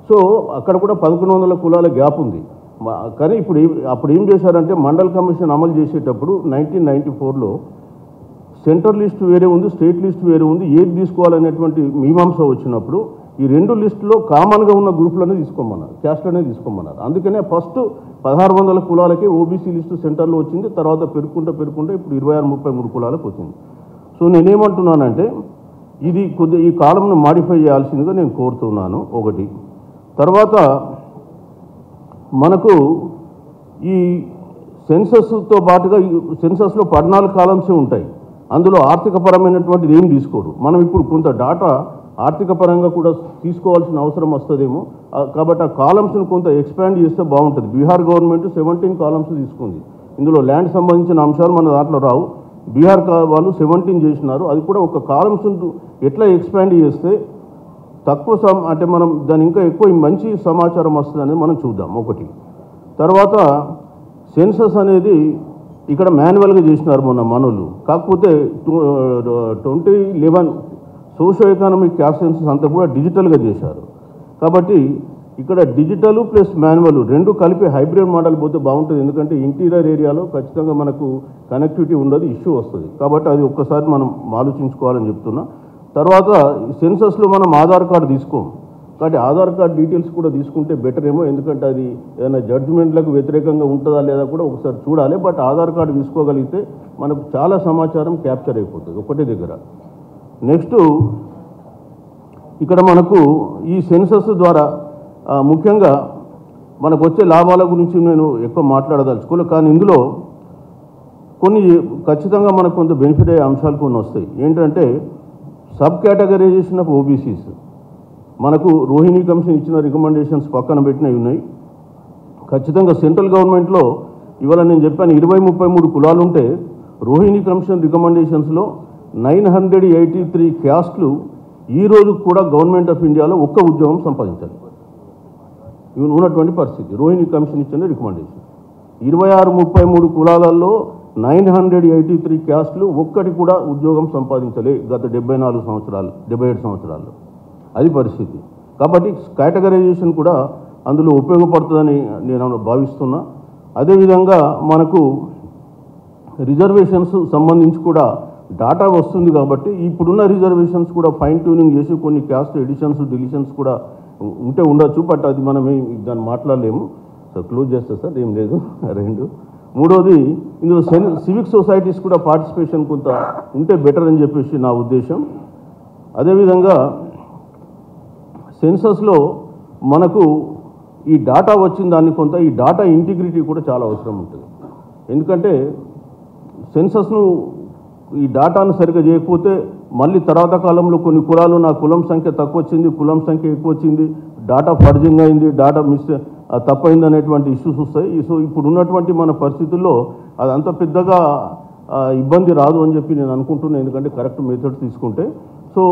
సో అక్కడ కూడా 1,100 కులాల గ్యాప్ ఉంది. కానీ అప్పుడు ఏం చేశారంటే మండల్ కమిషన్ అమలు చేసేటప్పుడు 1994లో సెంట్రల్ లిస్ట్ వేరే ఉంది, స్టేట్ లిస్ట్ వేరే ఉంది, ఏది తీసుకోవాలనేటువంటి మీమాంస వచ్చినప్పుడు ఈ 2 లిస్టులో కామన్గా ఉన్న గ్రూపులనే తీసుకోమన్నారు, క్యాస్ట్లనే తీసుకోమన్నారు. అందుకనే ఫస్ట్ 1,600 కులాలకే ఓబీసీ లిస్టు సెంటర్లో వచ్చింది. తర్వాత పెరుగుకుంటూ ఇప్పుడు 26-33 కులాలకు వచ్చింది. సో నేనేమంటున్నానంటే ఇది కొద్దిగా ఈ కాలంను మాడిఫై చేయాల్సిందిగా నేను కోరుతున్నాను ఒకటి. తర్వాత మనకు ఈ సెన్సస్తో పాటుగా సెన్సస్లో 14 కాలమ్సే ఉంటాయి. అందులో ఆర్థికపరమైనటువంటిది ఏం తీసుకోరు. మనం ఇప్పుడు కొంత డాటా ఆర్థిక పరంగా కూడా తీసుకోవాల్సిన అవసరం వస్తుందేమో. కాబట్టి ఆ కాలమ్స్ని కొంత ఎక్స్పాండ్ చేస్తే బాగుంటుంది. బీహార్ గవర్నమెంట్ 17 కాలమ్స్ తీసుకుంది. ఇందులో ల్యాండ్ సంబంధించిన అంశాలు మన దాంట్లో రావు. బీహార్ వాళ్ళు 17 చేసినారు. అది కూడా ఒక కాలమ్స్ ఎట్లా ఎక్స్పాండ్ చేస్తే తక్కువ అంటే మనం దాని ఇంకా ఎక్కువ మంచి సమాచారం వస్తుంది అనేది మనం చూద్దాం ఒకటి. తర్వాత సెన్సస్ అనేది ఇక్కడ మాన్యువల్గా చేసినారు మొన్న మనోళ్ళు. కాకపోతే 2011 సోషో ఎకనామిక్ క్యాస్ట్ సెన్సస్ అంతా కూడా డిజిటల్గా చేశారు. కాబట్టి ఇక్కడ డిజిటల్ ప్లస్ మాన్యువల్ రెండు కలిపి హైబ్రిడ్ మోడల్ పోతే బాగుంటుంది. ఎందుకంటే ఇంటీరియర్ ఏరియాలో ఖచ్చితంగా మనకు కనెక్టివిటీ ఉండదు, ఇష్యూ వస్తుంది. కాబట్టి అది ఒక్కసారి మనం ఆలోచించుకోవాలని చెప్తున్నా. తర్వాత సెన్సస్లో మనం ఆధార్ కార్డు తీసుకోం, కాబట్టి ఆధార్ కార్డ్ డీటెయిల్స్ కూడా తీసుకుంటే బెటర్ ఏమో. ఎందుకంటే అది ఏదైనా జడ్జిమెంట్లకు వ్యతిరేకంగా ఉంటుందా లేదా కూడా ఒకసారి చూడాలి. బట్ ఆధార్ కార్డు తీసుకోగలిగితే మనకు చాలా సమాచారం క్యాప్చర్ అయిపోతుంది ఒకటే దగ్గర. నెక్స్ట్ ఇక్కడ మనకు ఈ సెన్సస్ ద్వారా ముఖ్యంగా మనకు వచ్చే లాభాల గురించి నేను ఎక్కువ మాట్లాడదలుచుకోలేదు. కానీ ఇందులో కొన్ని ఖచ్చితంగా మనకు కొంత బెనిఫిట్ అయ్యే అంశాలు కొన్ని వస్తాయి. ఏంటంటే సబ్ కేటగరైజేషన్ ఆఫ్ ఓబీసీస్. మనకు రోహిణి కమిషన్ ఇచ్చిన రికమెండేషన్స్ పక్కన పెట్టినవి ఉన్నాయి. ఖచ్చితంగా సెంట్రల్ గవర్నమెంట్లో ఇవాళ నేను చెప్పాను 20-33 కులాలు ఉంటే రోహిణి కమిషన్ రికమెండేషన్స్లో 983 క్యాస్ట్లు ఈరోజు కూడా గవర్నమెంట్ ఆఫ్ ఇండియాలో ఒక్క ఉద్యోగం సంపాదించాలి. ఇవి ఉన్నటువంటి పరిస్థితి. రోహిణి కమిషన్ ఇచ్చిన రికమెండేషన్ 26-33 కులాలలో 983 క్యాస్ట్లు ఒక్కటి కూడా ఉద్యోగం సంపాదించలే గత 74 సంవత్సరాలు 77 సంవత్సరాల్లో. అది పరిస్థితి. కాబట్టి కేటగరైజేషన్ కూడా అందులో ఉపయోగపడుతుందని నేను భావిస్తున్నా. అదేవిధంగా మనకు రిజర్వేషన్స్ సంబంధించి కూడా డాటా వస్తుంది. కాబట్టి ఇప్పుడున్న రిజర్వేషన్స్ కూడా ఫైన్ ట్యూనింగ్ చేసి కొన్ని క్యాస్ట్ ఎడిషన్స్ డిలీషన్స్ కూడా ఉంటే ఉండొచ్చు. బట్ అది మనం దాన్ని మాట్లాడలేము. సో క్లోజ్ చేస్తా సార్, ఏం లేదు. రెండు మూడోది ఇందులో సివిక్ సొసైటీస్ కూడా పార్టిసిపేషన్ కొంత ఉంటే బెటర్ అని చెప్పేసి నా ఉద్దేశం. అదేవిధంగా సెన్సస్లో మనకు ఈ డాటా వచ్చిన దాన్ని కొంత ఈ డాటా ఇంటిగ్రిటీ కూడా చాలా అవసరం ఉంటుంది. ఎందుకంటే సెన్సస్ను ఈ డాటాను సరిగ్గా చేయకపోతే మళ్ళీ తర్వాత కాలంలో కొన్ని కులాలు నా కులం సంఖ్య తక్కువ వచ్చింది, కులం సంఖ్య ఎక్కువ వచ్చింది, డాటా ఫర్జింగ్ అయింది, డాటా తప్పైంది అనేటువంటి ఇష్యూస్ వస్తాయి. సో ఇప్పుడు ఉన్నటువంటి మన పరిస్థితుల్లో అదంత పెద్దగా ఇబ్బంది రాదు అని చెప్పి నేను అనుకుంటున్నాను. ఎందుకంటే కరెక్ట్ మెథడ్స్ తీసుకుంటే. సో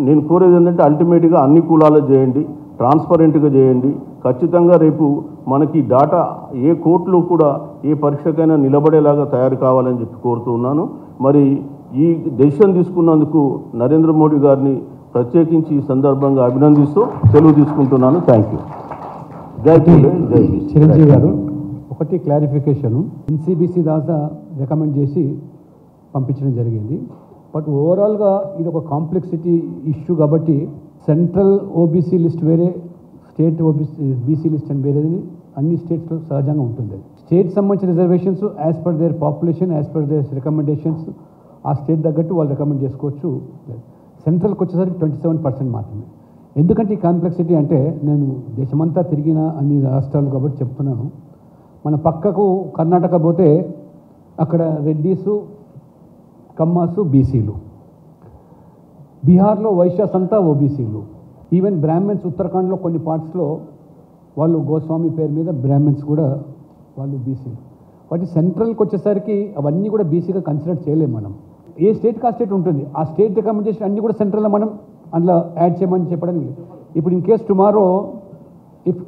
నేను కోరేది ఏంటంటే అల్టిమేట్గా అన్ని కులాలు చేయండి, ట్రాన్స్పరెంట్గా చేయండి. ఖచ్చితంగా రేపు మనకి డాటా ఏ కోర్టులో కూడా ఏ పరీక్షకైనా నిలబడేలాగా తయారు కావాలని చెప్పి కోరుతున్నాను. మరి ఈ డెసిషన్ తీసుకున్నందుకు నరేంద్ర మోడీ గారిని ప్రత్యేకించి ఈ సందర్భంగా అభినందిస్తూ సెలవు తీసుకుంటున్నాను. Thank you. జై పూలే, జై బీసీ. చిరంజీవి గారు, ఒకటి క్లారిఫికేషను. ఎన్సీబీసీ దాకా రికమెండ్ చేసి పంపించడం జరిగింది. బట్ ఓవరాల్గా ఇది ఒక కాంప్లెక్సిటీ ఇష్యూ కాబట్టి సెంట్రల్ ఓబీసీ లిస్ట్ వేరే, స్టేట్ బీసీ లిస్ట్ అని వేరేది అన్ని స్టేట్స్లో సహజంగా ఉంటుంది. స్టేట్ సంబంధించిన reservations as per their population, as per their recommendations ఆ స్టేట్ తగ్గట్టు వాళ్ళు రికమెండ్ చేసుకోవచ్చు. సెంట్రల్కి వచ్చేసరికి 27% మాత్రమే. ఎందుకంటే ఈ కాంప్లెక్సిటీ అంటే నేను దేశమంతా తిరిగిన అన్ని రాష్ట్రాలు కాబట్టి చెప్తున్నాను. మన పక్కకు కర్ణాటక పోతే అక్కడ రెడ్డీసు, కమ్మాసు బీసీలు, బీహార్లో వైశ్యాస్ అంతా ఓబీసీలు, ఈవెన్ బ్రాహ్మణ్స్ ఉత్తరాఖండ్లో కొన్ని పార్ట్స్లో వాళ్ళు గోస్వామి పేరు మీద బ్రాహ్మణ్స్ కూడా వాళ్ళు బీసీలు. వాటి సెంట్రల్కి వచ్చేసరికి అవన్నీ కూడా బీసీగా కన్సిడర్ చేయలేము మనం. ఏ స్టేట్కి ఆ స్టేట్ ఉంటుంది. ఆ స్టేట్ రికమెండేషన్ అన్నీ కూడా సెంట్రల్లో మనం అందులో యాడ్ చేయమని చెప్పడానికి. ఇప్పుడు in case tomorrow if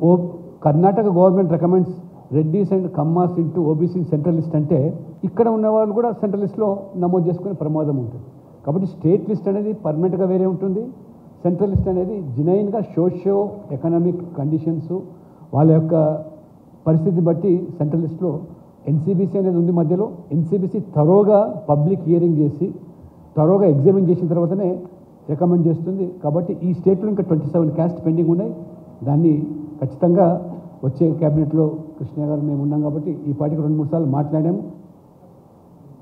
Karnataka government recommends Reddys and Kammas into OBC central list అంటే ఇక్కడ ఉన్న వాళ్ళు కూడా సెంట్రల్ లిస్ట్లో నమోదు చేసుకునే ప్రమాదం ఉంటుంది. కాబట్టి స్టేట్ లిస్ట్ అనేది పర్మనెంట్గా వేరే ఉంటుంది. సెంట్రల్ లిస్ట్ అనేది జెన్యూన్గా సోషియో ఎకనామిక్ కండిషన్స్ వాళ్ళ యొక్క పరిస్థితి బట్టి సెంట్రల్ లిస్ట్లో ఎన్సీబీసీ అనేది ఉంది మధ్యలో. ఎన్సీబీసీ థరోగా పబ్లిక్ హియరింగ్ చేసి థరోగా ఎగ్జామిన్ చేసిన తర్వాతనే రికమెండ్ చేస్తుంది. కాబట్టి ఈ స్టేట్లో ఇంకా 27 క్యాస్ట్ పెండింగ్ ఉన్నాయి. దాన్ని ఖచ్చితంగా వచ్చే క్యాబినెట్లో కృష్ణ గారు మేము ఉన్నాం కాబట్టి ఈ పార్టీకి 2-3 సార్లు మాట్లాడాము.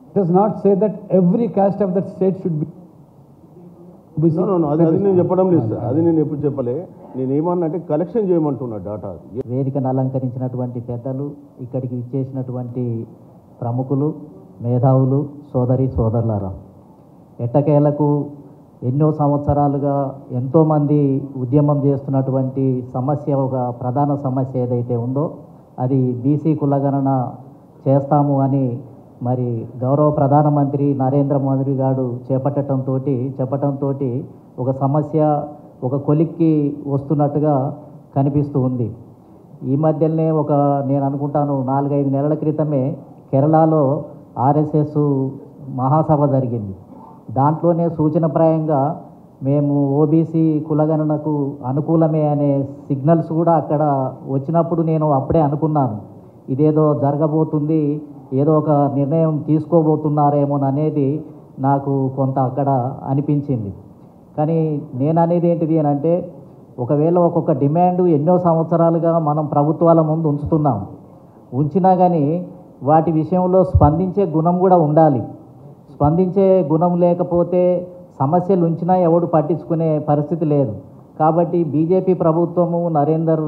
It does not say that every caste of that state should be. అది నేను చెప్పడం లేదు సార్, అది నేను ఎప్పుడు చెప్పలే. నేను ఏమన్నా అంటే కలెక్షన్ చేయమంటున్నా డాటా. వేదికను అలంకరించినటువంటి పెద్దలు, ఇక్కడికి విచ్చేసినటువంటి ప్రముఖులు, మేధావులు, సోదరులారా, ఎట్టకేలకు ఎన్నో సంవత్సరాలుగా ఎంతోమంది ఉద్యమం చేస్తున్నటువంటి సమస్య, ఒక ప్రధాన సమస్య ఏదైతే ఉందో అది బీసీ కులగణన చేస్తాము అని మరి గౌరవ ప్రధానమంత్రి నరేంద్ర మోదీ గారు చెప్పటంతో ఒక సమస్య ఒక కొలిక్కి వస్తున్నట్టుగా కనిపిస్తూ ఉంది. ఈ మధ్యనే నేను అనుకుంటాను 4-5 నెలల క్రితమే కేరళలో ఆర్ఎస్ఎస్ మహాసభ జరిగింది. దాంట్లోనే సూచనప్రాయంగా మేము ఓబీసీ కులగణనకు అనుకూలమే అనే సిగ్నల్స్ కూడా అక్కడ వచ్చినప్పుడు నేను అప్పుడే అనుకున్నాను, ఇదేదో జరగబోతుంది, ఏదో ఒక నిర్ణయం తీసుకోబోతున్నారేమోననేది నాకు కొంత అక్కడ అనిపించింది. కానీ నేను అనేది ఏంటిది అని అంటే, ఒకవేళ ఒక్కొక్క డిమాండ్ ఎన్నో సంవత్సరాలుగా మనం ప్రభుత్వాల ముందు ఉంచినా కానీ వాటి విషయంలో స్పందించే గుణం కూడా ఉండాలి. స్పందించే గుణం లేకపోతే సమస్యలు ఉంచినా ఎవడు పట్టించుకునే పరిస్థితి లేదు. కాబట్టి బీజేపీ ప్రభుత్వము, నరేందర్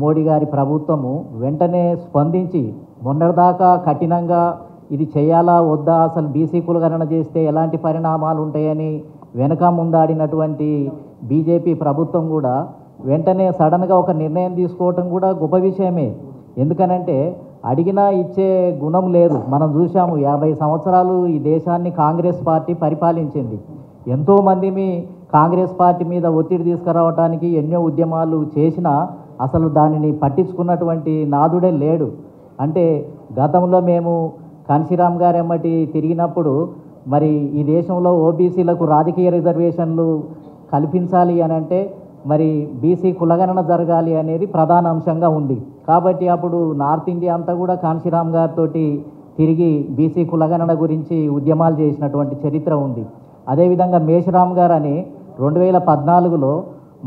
మోడీ గారి ప్రభుత్వము వెంటనే స్పందించి మొన్నటిదాకా కఠినంగా ఇది చేయాలా వద్దా, అసలు బీసీ కులగణన చేస్తే ఎలాంటి పరిణామాలు ఉంటాయని వెనక ముందాడినటువంటి బీజేపీ ప్రభుత్వం కూడా వెంటనే సడన్గా ఒక నిర్ణయం తీసుకోవటం కూడా గొప్ప విషయమే. ఎందుకనంటే అడిగినా ఇచ్చే గుణం లేదు. మనం చూసాము 50 సంవత్సరాలు ఈ దేశాన్ని కాంగ్రెస్ పార్టీ పరిపాలించింది. ఎంతోమంది కాంగ్రెస్ పార్టీ మీద ఒత్తిడి తీసుకురావడానికి ఎన్నో ఉద్యమాలు చేసినా అసలు దానిని పట్టించుకున్నటువంటి నాదుడే లేడు. అంటే గతంలో మేము కాన్షీరామ్ గారు ఎమ్మటి తిరిగినప్పుడు మరి ఈ దేశంలో ఓబీసీలకు రాజకీయ రిజర్వేషన్లు కల్పించాలి అని అంటే మరి బీసీ కులగణన జరగాలి అనేది ప్రధాన అంశంగా ఉంది. కాబట్టి అప్పుడు నార్త్ ఇండియా అంతా కూడా కాన్షీరామ్ గారితో తిరిగి బీసీ కులగణన గురించి ఉద్యమాలు చేసినటువంటి చరిత్ర ఉంది. అదేవిధంగా మేషరామ్ గారు అని 2014లో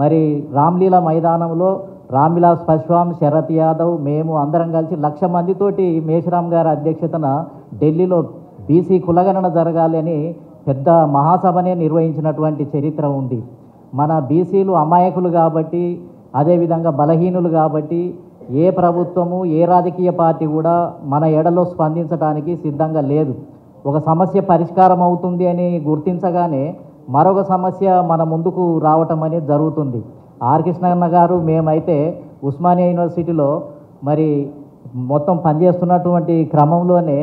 మరి రామ్లీలా మైదానంలో రామ్విలాస్ పాశ్వాన్, శరత్ యాదవ్, మేము అందరం కలిసి 1,00,000 మందితోటి మేషరామ్ గారి అధ్యక్షతన ఢిల్లీలో బీసీ కులగణన జరగాలి అని పెద్ద మహాసభనే నిర్వహించినటువంటి చరిత్ర ఉంది. మన బీసీలు అమాయకులు కాబట్టి, అదేవిధంగా బలహీనులు కాబట్టి ఏ ప్రభుత్వము, ఏ రాజకీయ పార్టీ కూడా మన ఎడలో స్పందించడానికి సిద్ధంగా లేదు. ఒక సమస్య పరిష్కారం అవుతుంది అని గుర్తించగానే మరొక సమస్య మన ముందుకు రావటం అనేది జరుగుతుంది. ఆర్ కృష్ణన్న గారు మేమైతే ఉస్మానియా యూనివర్సిటీలో మరి మొత్తం పనిచేస్తున్నటువంటి క్రమంలోనే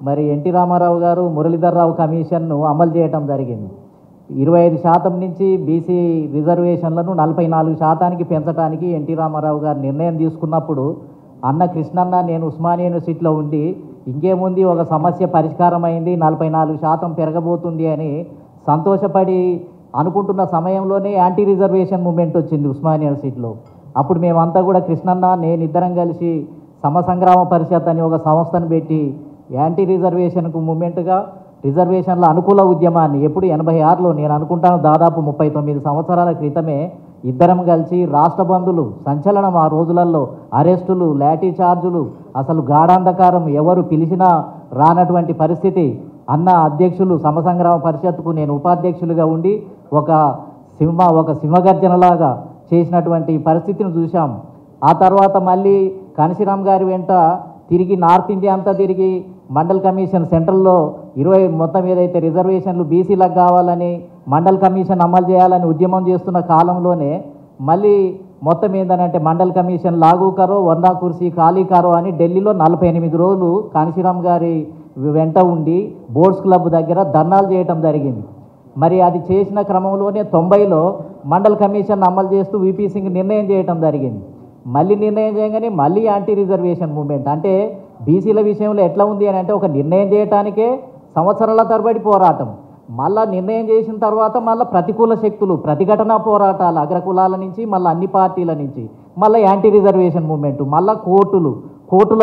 మరి ఎన్టీ రామారావు గారు మురళీధర్రావు కమిషన్ను అమలు చేయటం జరిగింది. 25% నుంచి బీసీ రిజర్వేషన్లను 44% పెంచడానికి ఎన్టీ రామారావు గారు నిర్ణయం తీసుకున్నప్పుడు అన్న కృష్ణన్న నేను ఉస్మానియా యూనివర్సిటీలో ఉండి ఇంకేముంది ఒక సమస్య పరిష్కారం అయింది, 44% పెరగబోతుంది అని సంతోషపడి అనుకుంటున్న సమయంలోనే యాంటీ రిజర్వేషన్ మూమెంట్ వచ్చింది ఉస్మానియా యూనివర్సిటీలో. అప్పుడు మేమంతా కూడా కృష్ణన్న నేను ఇద్దరం కలిసి సమసంగ్రామ పరిషత్ అని ఒక సంస్థను పెట్టి యాంటీ రిజర్వేషన్కు మూమెంట్గా రిజర్వేషన్ల అనుకూల ఉద్యమాన్ని ఎప్పుడు 86లో నేను అనుకుంటాను దాదాపు 39 సంవత్సరాల క్రితమే ఇద్దరం కలిసి రాష్ట్ర బంధులు సంచలనం. ఆ రోజులలో అరెస్టులు, లాఠీ చార్జులు, అసలు గాఢాంధకారం, ఎవరు పిలిచినా రానటువంటి పరిస్థితి. అన్న అధ్యక్షులు సమసంగ్రామ పరిషత్కు నేను ఉపాధ్యక్షులుగా ఉండి ఒక సింహగర్జనలాగా చేసినటువంటి పరిస్థితిని చూసాం. ఆ తర్వాత మళ్ళీ కాన్షీరామ్ గారి వెంట తిరిగి నార్త్ ఇండియా అంతా తిరిగి మండల్ కమిషన్ సెంట్రల్లో 20 మొత్తం ఏదైతే రిజర్వేషన్లు బీసీలకు కావాలని మండల్ కమిషన్ అమలు చేయాలని ఉద్యమం చేస్తున్న కాలంలోనే మళ్ళీ మొత్తం ఏంటంటే మండల్ కమిషన్ లాగు కరో, వర్నా కుర్సీ ఖాళీ కరో అని ఢిల్లీలో 48 రోజులు కాన్షీరామ్ గారి వెంట ఉండి బోర్డ్స్ క్లబ్ దగ్గర ధర్నాలు చేయటం జరిగింది. మరి అది చేసిన క్రమంలోనే 90లో మండల్ కమిషన్ అమలు చేస్తూ వీపీ సింగ్ నిర్ణయం చేయటం జరిగింది. మళ్ళీ నిర్ణయం చేయగానే మళ్ళీ యాంటీ రిజర్వేషన్ మూమెంట్. అంటే బీసీల విషయంలో ఎట్లా ఉంది అని అంటే ఒక నిర్ణయం చేయటానికే సంవత్సరాల తరబడి పోరాటం, మళ్ళీ నిర్ణయం చేసిన తర్వాత మళ్ళీ ప్రతికూల శక్తులు, ప్రతిఘటన పోరాటాలు అగ్రకులాల నుంచి, మళ్ళీ అన్ని పార్టీల నుంచి, మళ్ళీ యాంటీ రిజర్వేషన్ మూమెంట్, మళ్ళీ కోర్టులు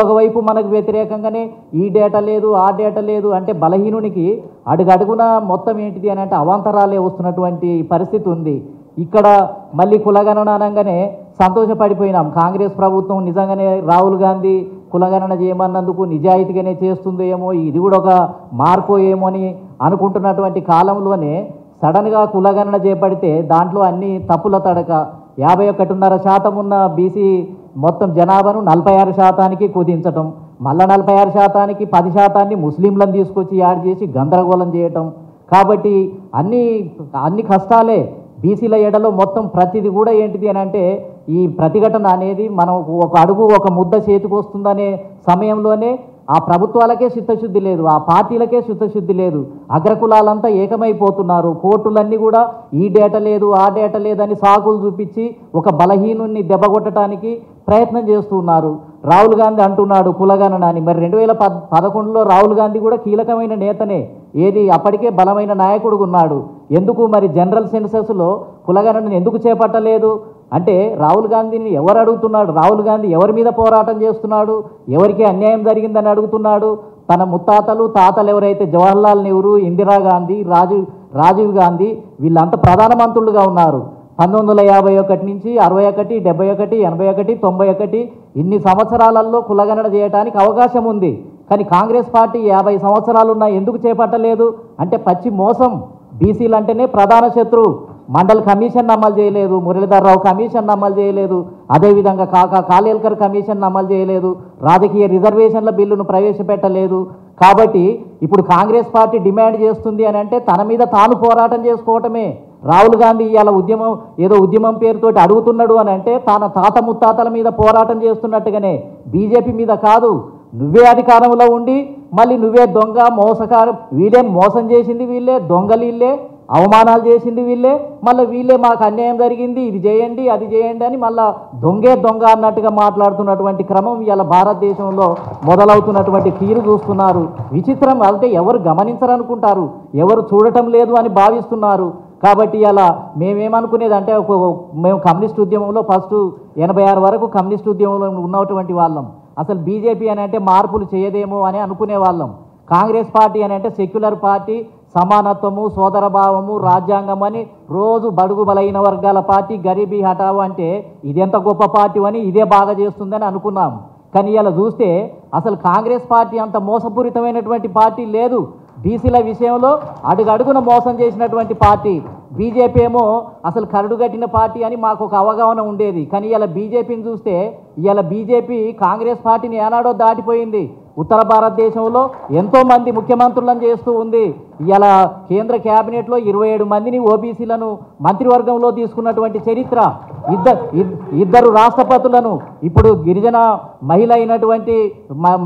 ఒకవైపు మనకు వ్యతిరేకంగానే ఈ డేటా లేదు, ఆ డేటా లేదు అంటే బలహీనునికి అడుగడుగున మొత్తం ఏంటిది అని అంటే అవాంతరాలే వస్తున్నటువంటి పరిస్థితి ఉంది. ఇక్కడ మళ్ళీ కులగణన అనగానే సంతోషపడిపోయినాం. కాంగ్రెస్ ప్రభుత్వం నిజంగానే రాహుల్ గాంధీ కులగణన చేయమన్నందుకు నిజాయితీగానే చేస్తుందో ఏమో, ఇది కూడా ఒక మార్పు ఏమో అని అనుకుంటున్నటువంటి కాలంలోనే సడన్గా కులగణన చేపడితే దాంట్లో అన్ని తప్పుల తడక 51.5% ఉన్న బీసీ మొత్తం జనాభాను 46%కి కుదించటం, మళ్ళీ 46%కి 10% ముస్లింలను తీసుకొచ్చి యాడ్ చేసి గందరగోళం చేయటం. కాబట్టి అన్ని కష్టాలే బీసీల ఎడలో మొత్తం ప్రతిది కూడా ఏంటిది అని అంటే ఈ ప్రతిఘటన అనేది మనం ఒక అడుగు ఒక ముద్ద చేతికి వస్తుందనే సమయంలోనే ఆ ప్రభుత్వాలకే చిత్తశుద్ధి లేదు, ఆ పార్టీలకే చిత్తశుద్ధి లేదు, అగ్రకులాలంతా ఏకమైపోతున్నారు. కోర్టులన్నీ కూడా ఈ డేటా లేదు, ఆ డేటా లేదని సాకులు చూపించి ఒక బలహీనుణ్ణి దెబ్బగొట్టడానికి ప్రయత్నం చేస్తూ ఉన్నారు. రాహుల్ గాంధీ అంటున్నాడు కులగణన అని. మరి 2011లో రాహుల్ గాంధీ కూడా కీలకమైన నేతనే, ఏది అప్పటికే బలమైన నాయకుడు ఉన్నాడు. ఎందుకు మరి జనరల్ సెన్సస్లో కులగణనను ఎందుకు చేపట్టలేదు అంటే రాహుల్ గాంధీని ఎవరు అడుగుతున్నాడు? రాహుల్ గాంధీ ఎవరి మీద పోరాటం చేస్తున్నాడు? ఎవరికి అన్యాయం జరిగిందని అడుగుతున్నాడు? తన ముత్తాతలు తాతలు ఎవరైతే జవహర్లాల్ నెహ్రూ, ఇందిరాగాంధీ, రాజీవ్ గాంధీ వీళ్ళంతా ప్రధానమంత్రులుగా ఉన్నారు. 1951 నుంచి 61, 71, 81, 91 ఇన్ని సంవత్సరాలలో కులగణన చేయడానికి అవకాశం ఉంది. కానీ కాంగ్రెస్ పార్టీ 50 సంవత్సరాలున్నా ఎందుకు చేపట్టలేదు అంటే పచ్చి మోసం. బీసీలు అంటేనే ప్రధాన శత్రువు. మండల్ కమిషన్ అమలు చేయలేదు, మురళీధర్ రావు కమిషన్ అమలు చేయలేదు, అదేవిధంగా కాలేల్కర్ కమిషన్ అమలు చేయలేదు, రాజకీయ రిజర్వేషన్ల బిల్లును ప్రవేశపెట్టలేదు. కాబట్టి ఇప్పుడు కాంగ్రెస్ పార్టీ డిమాండ్ చేస్తుంది అని అంటే తన మీద తాను పోరాటం చేసుకోవటమే. రాహుల్ గాంధీ ఇవాళ ఉద్యమం పేరుతోటి అడుగుతున్నాడు అని అంటే తన తాత ముత్తాతల మీద పోరాటం చేస్తున్నట్టుగానే, బీజేపీ మీద కాదు. నువ్వే అధికారంలో ఉండి మళ్ళీ నువ్వే దొంగ మోసకారం, వీళ్ళే మోసం చేసింది వీళ్ళే, దొంగలు వీళ్ళే, అవమానాలు చేసింది వీళ్ళే, మళ్ళీ వీళ్ళే మాకు అన్యాయం జరిగింది, ఇది చేయండి అది చేయండి అని మళ్ళీ దొంగ అన్నట్టుగా మాట్లాడుతున్నటువంటి క్రమం ఇవాళ భారతదేశంలో మొదలవుతున్నటువంటి తీరు చూస్తున్నారు. విచిత్రం అంటే ఎవరు గమనించరనుకుంటారు, ఎవరు చూడటం లేదు అని భావిస్తున్నారు. కాబట్టి ఇలా మేమేమనుకునేది అంటే మేము కమ్యూనిస్ట్ ఉద్యమంలో ఫస్ట్ 86 వరకు కమ్యూనిస్ట్ ఉద్యమంలో ఉన్నటువంటి వాళ్ళం. అసలు బీజేపీ అని అంటే మార్పులు చేయదేమో అని అనుకునే వాళ్ళం. కాంగ్రెస్ పార్టీ అని అంటే సెక్యులర్ పార్టీ, సమానత్వము, సోదరభావము, రాజ్యాంగం అని రోజు బడుగు బలైన వర్గాల పార్టీ, గరీబీ హఠావు అంటే ఇదెంత గొప్ప పార్టీ అని ఇదే బాగా చేస్తుందని అనుకున్నాం. కానీ ఇలా చూస్తే అసలు కాంగ్రెస్ పార్టీ అంత మోసపూరితమైనటువంటి పార్టీ లేదు. బీసీల విషయంలో అడుగడుగున మోసం చేసినటువంటి పార్టీ. బీజేపీ ఏమో అసలు కరడుగట్టిన పార్టీ అని మాకు ఒక అవగాహన ఉండేది. కానీ ఇలా బీజేపీని చూస్తే ఇలా బీజేపీ కాంగ్రెస్ పార్టీని ఏనాడో దాటిపోయింది. ఉత్తర భారతదేశంలో ఎంతోమంది ముఖ్యమంత్రులను చేస్తూ ఉంది. ఇలా కేంద్ర క్యాబినెట్లో 27 మందిని ఓబీసీలను మంత్రివర్గంలో తీసుకున్నటువంటి చరిత్ర. ఇద్దరు రాష్ట్రపతులను, ఇప్పుడు గిరిజన మహిళ అయినటువంటి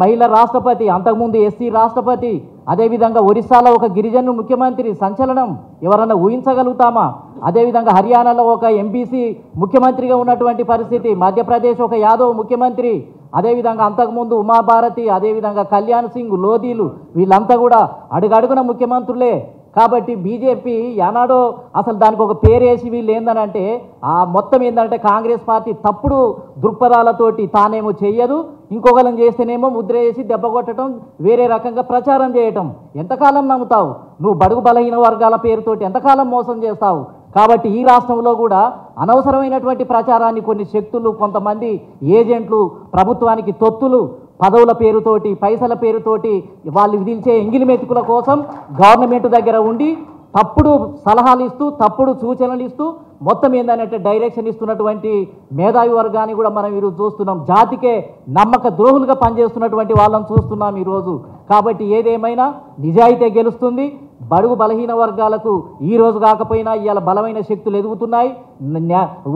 మహిళ రాష్ట్రపతి, అంతకుముందు ఎస్సీ రాష్ట్రపతి, అదేవిధంగా ఒరిస్సాలో ఒక గిరిజన ముఖ్యమంత్రి, సంచలనం, ఎవరన్నా ఊహించగలుగుతామా? అదేవిధంగా హర్యానాలో ఒక ఎంపీసీ ముఖ్యమంత్రిగా ఉన్నటువంటి పరిస్థితి, మధ్యప్రదేశ్ ఒక యాదవ్ ముఖ్యమంత్రి, అదేవిధంగా అంతకుముందు ఉమాభారతి, అదేవిధంగా కళ్యాణ్ సింగ్, లోధీలు వీళ్ళంతా కూడా అడుగడుగున ముఖ్యమంత్రులే. కాబట్టి బీజేపీ ఏనాడో అసలు దానికి ఒక పేరేసి వీళ్ళు ఏందనంటే ఆ మొత్తం ఏంటంటే కాంగ్రెస్ పార్టీ తప్పుడు దృక్పథాలతోటి తానేమో చెయ్యదు, ఇంకొకళ్ళని చేస్తేనేమో ముద్ర వేసి దెబ్బ కొట్టడం, వేరే రకంగా ప్రచారం చేయటం. ఎంతకాలం నమ్ముతావు నువ్వు? బడుగు బలహీన వర్గాల పేరుతోటి ఎంతకాలం మోసం చేస్తావు? కాబట్టి ఈ రాష్ట్రంలో కూడా అనవసరమైనటువంటి ప్రచారాన్ని కొన్ని శక్తులు, కొంతమంది ఏజెంట్లు, ప్రభుత్వానికి తొత్తులు, పదవుల పేరుతోటి, పైసల పేరుతోటి వాళ్ళు విధించే ఎంగిలి మెతుకుల కోసం గవర్నమెంట్ దగ్గర ఉండి తప్పుడు సలహాలు ఇస్తూ, తప్పుడు సూచనలు ఇస్తూ మొత్తం ఏంటంటే డైరెక్షన్ ఇస్తున్నటువంటి మేధావి వర్గాన్ని కూడా మనం ఈరోజు చూస్తున్నాం. జాతికే నమ్మక ద్రోహులుగా పనిచేస్తున్నటువంటి వాళ్ళని చూస్తున్నాం ఈరోజు. కాబట్టి ఏదేమైనా నిజాయితీ గెలుస్తుంది. బడుగు బలహీన వర్గాలకు ఈ రోజు కాకపోయినా ఇవాళ బలమైన శక్తులు ఎదుగుతున్నాయి,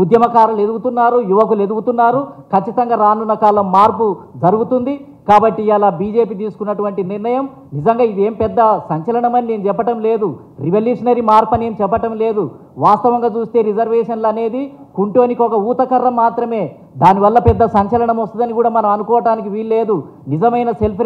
ఉద్యమకారులు ఎదుగుతున్నారు, యువకులు ఎదుగుతున్నారు. ఖచ్చితంగా రానున్న కాలం మార్పు జరుగుతుంది. కాబట్టి ఇలా బీజేపీ తీసుకున్నటువంటి నిర్ణయం నిజంగా ఇది ఏం పెద్ద సంచలనమని నేను చెప్పటం లేదు, రివల్యూషనరీ మార్పు అని ఏం చెప్పటం లేదు. వాస్తవంగా చూస్తే రిజర్వేషన్లు అనేది కుంటోనికి ఒక ఊతకర్ర మాత్రమే. దానివల్ల పెద్ద సంచలనం వస్తుందని కూడా మనం అనుకోవటానికి వీల్లేదు. నిజమైన సెల్ఫ్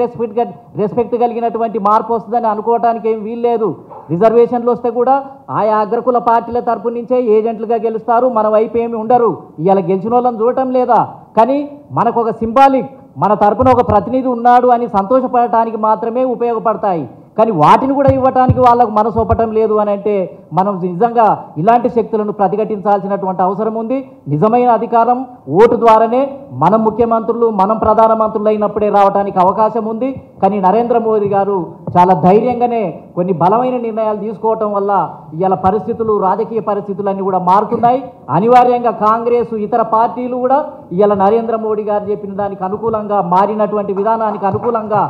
రెస్పెక్ట్ కలిగినటువంటి మార్పు వస్తుందని అనుకోవటానికి ఏం వీల్లేదు. రిజర్వేషన్లు వస్తే కూడా ఆయా అగ్రకుల పార్టీల తరపు నుంచే ఏజెంట్లుగా గెలుస్తారు, మన వైపు ఏమి ఉండరు. ఇవాళ గెలిచిన వాళ్ళని చూడటం లేదా? కానీ మనకు ఒక సింబాలిక్, మన తరపున ఒక ప్రతినిధి ఉన్నాడు అని సంతోషపడటానికి మాత్రమే ఉపయోగపడతాయి. కానీ వాటిని కూడా ఇవ్వటానికి వాళ్ళకు మనసు ఒప్పటం లేదు అని అంటే మనం నిజంగా ఇలాంటి శక్తులను ప్రతిఘటించాల్సినటువంటి అవసరం ఉంది. నిజమైన అధికారం ఓటు ద్వారానే మనం ముఖ్యమంత్రులు, మనం ప్రధానమంత్రులు అయినప్పుడే రావడానికి అవకాశం ఉంది. కానీ నరేంద్ర మోదీ గారు చాలా ధైర్యంగానే కొన్ని బలమైన నిర్ణయాలు తీసుకోవటం వల్ల ఇవాళ పరిస్థితులు, రాజకీయ పరిస్థితులు అన్నీ కూడా మారుతున్నాయి. అనివార్యంగా కాంగ్రెస్, ఇతర పార్టీలు కూడా ఇవాళ నరేంద్ర మోడీ గారు చెప్పిన దానికి అనుకూలంగా, మారినటువంటి విధానానికి అనుకూలంగా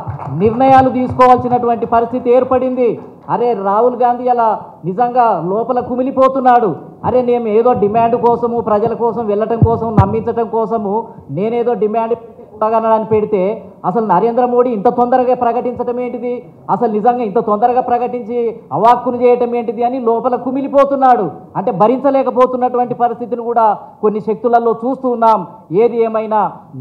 నిర్ణయాలు తీసుకోవాల్సినటువంటి పరిస్థితి ఏర్పడింది. అరే రాహుల్ గాంధీ అలా నిజంగా లోపల కుమిలిపోతున్నాడు. అరే నేను ఏదో డిమాండ్ కోసము, ప్రజల కోసం వెళ్ళటం కోసం, నమ్మించటం కోసము నేనేదో డిమాండ్ అని పెడితే అసలు నరేంద్ర మోడీ ఇంత తొందరగా ప్రకటించడం ఏంటిది, అసలు నిజంగా ఇంత తొందరగా ప్రకటించి అవాక్కును చేయటం ఏంటిది అని లోపల కుమిలిపోతున్నాడు. అంటే భరించలేకపోతున్నటువంటి పరిస్థితిని కూడా కొన్ని శక్తులలో చూస్తూ ఉన్నాం. ఏది ఏమైనా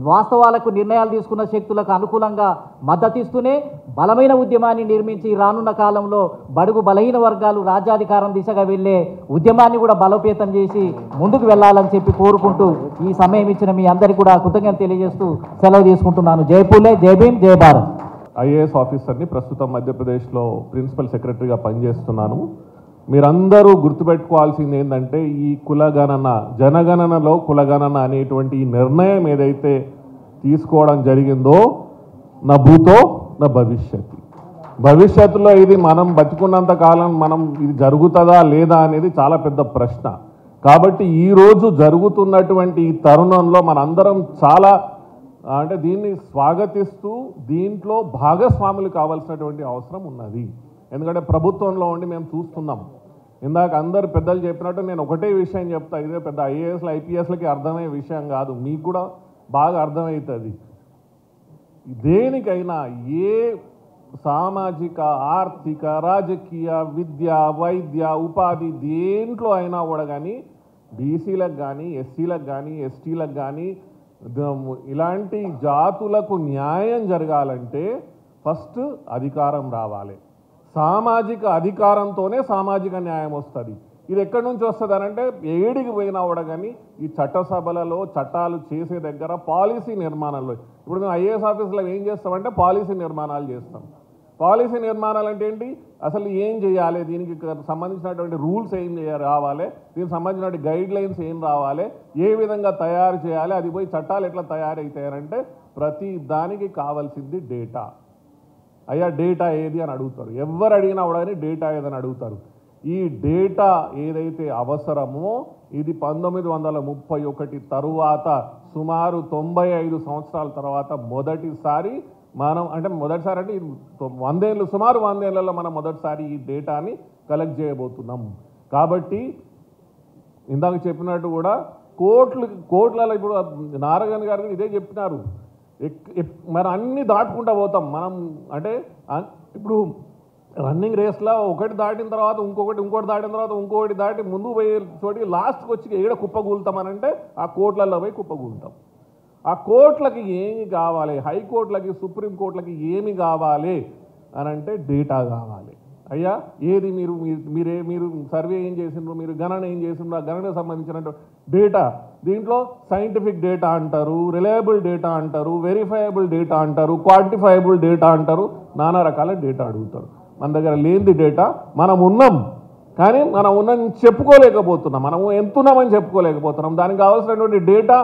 వాస్తవాలకు నిర్ణయాలు తీసుకున్న శక్తులకు అనుకూలంగా మద్దతిస్తూనే బలమైన ఉద్యమాన్ని నిర్మించి రానున్న కాలంలో బడుగు బలహీన వర్గాలు రాజ్యాధికారం దిశగా వెళ్ళే ఉద్యమాన్ని కూడా బలోపేతం చేసి ముందుకు వెళ్ళాలని చెప్పి కోరుకుంటూ ఈ సమయం ఇచ్చిన మీ అందరికీ కూడా కృతజ్ఞతలు తెలియజేస్తూ సెలవు తీసుకుంటున్నాను. జై పూలే, జై భీమ్, జై భారత్. ఐఏఎస్ ఆఫీసర్ని ప్రస్తుతం మధ్యప్రదేశ్లో ప్రిన్సిపల్ సెక్రటరీగా పనిచేస్తున్నాను. మీరందరూ గుర్తుపెట్టుకోవాల్సింది ఏంటంటే ఈ కులగణన, జనగణనలో కులగణన అనేటువంటి ఈ నిర్ణయం ఏదైతే తీసుకోవడం జరిగిందో నా భూతో నా భవిష్యత్తులో ఇది మనం బతుకున్నంత కాలం మనం ఇది జరుగుతుందా లేదా అనేది చాలా పెద్ద ప్రశ్న. కాబట్టి ఈరోజు జరుగుతున్నటువంటి ఈ తరుణంలో మనందరం చాలా అంటే దీన్ని స్వాగతిస్తూ దీంట్లో భాగస్వాములు కావాల్సినటువంటి అవసరం ఉన్నది. ఎందుకంటే ప్రభుత్వంలో ఉండి మేము చూస్తున్నాం. ఇందాక అందరు పెద్దలు చెప్పినట్టు నేను ఒకటే విషయం చెప్తా, ఇదే పెద్ద ఐఏఎస్లు ఐపీఎస్లకి అర్థమయ్యే విషయం కాదు, మీకు కూడా బాగా అర్థమవుతుంది. దేనికైనా ఏ సామాజిక, ఆర్థిక, రాజకీయ, విద్య, వైద్య, ఉపాధి దేంట్లో అయినా కూడా కానీ బీసీలకు కానీ, ఎస్సీలకు కానీ, ఎస్టీలకు కానీ ఇలాంటి జాతులకు న్యాయం జరగాలంటే ఫస్ట్ అధికారం రావాలి. సామాజిక అధికారంతోనే సామాజిక న్యాయం వస్తుంది. ఇది ఎక్కడి నుంచి వస్తుంది అనంటే ఏడికి పోయినా కూడా కానీ ఈ చట్టసభలలో చట్టాలు చేసే దగ్గర పాలసీ నిర్మాణంలో, ఇప్పుడు మేము ఐఏఎస్ ఆఫీసులో ఏం చేస్తామంటే పాలసీ నిర్మాణాలు చేస్తాం. పాలసీ నిర్మాణాలు అంటే ఏంటి, అసలు ఏం చేయాలి, దీనికి సంబంధించినటువంటి రూల్స్ ఏం రావాలి, దీనికి సంబంధించినటువంటి గైడ్ లైన్స్ ఏం రావాలి, ఏ విధంగా తయారు చేయాలి, అది పోయి చట్టాలు ఎట్లా తయారవుతాయంటే ప్రతి దానికి కావాల్సింది డేటా. అయ్యా డేటా ఏది అని అడుగుతారు, ఎవరు అడిగినా కూడా కానీ డేటా ఏదని అడుగుతారు. ఈ డేటా ఏదైతే అవసరమో ఇది 1931 తరువాత సుమారు 95 సంవత్సరాల తర్వాత మొదటిసారి మనం అంటే మొదటిసారి అంటే 100 ఏళ్ళు, సుమారు 100 ఏళ్లలో మనం మొదటిసారి ఈ డేటాని కలెక్ట్ చేయబోతున్నాం. కాబట్టి ఇందాక చెప్పినట్టు కూడా కోట్లలో ఇప్పుడు నారాయణ గారు ఇదే చెప్పినారు, మరి అన్నీ దాటుకుంటూ పోతాం మనం. అంటే ఇప్పుడు రన్నింగ్ రేస్లో ఒకటి దాటిన తర్వాత ఇంకోటి దాటిన తర్వాత ఇంకొకటి దాటి ముందు పోయే చోటికి లాస్ట్కి వచ్చి ఏడ కుప్పగూలుతామనంటే ఆ కోట్లలో పోయి కుప్పగూలుతాం. ఆ కోట్లకి ఏమి కావాలి, హైకోర్టులకి, సుప్రీంకోర్టులకి ఏమి కావాలి అని అంటే డేటా కావాలి. అయ్యా ఏది మీరు సర్వే ఏం చేసిండ్రు, మీరు గణన ఏం చేసిండ్రు, ఆ గణనకు సంబంధించిన డేటా, దీంట్లో సైంటిఫిక్ డేటా అంటారు, రిలయబుల్ డేటా అంటారు, వెరిఫైయబుల్ డేటా అంటారు, క్వాంటిఫైయబుల్ డేటా అంటారు, నానా రకాల డేటా అడుగుతారు. మన దగ్గర లేనిది డేటా, మనం ఉన్నాం కానీ మనం ఉన్నది చెప్పుకోలేకపోతున్నాం, మనము ఎంతున్నామని చెప్పుకోలేకపోతున్నాం. దానికి కావాల్సినటువంటి డేటా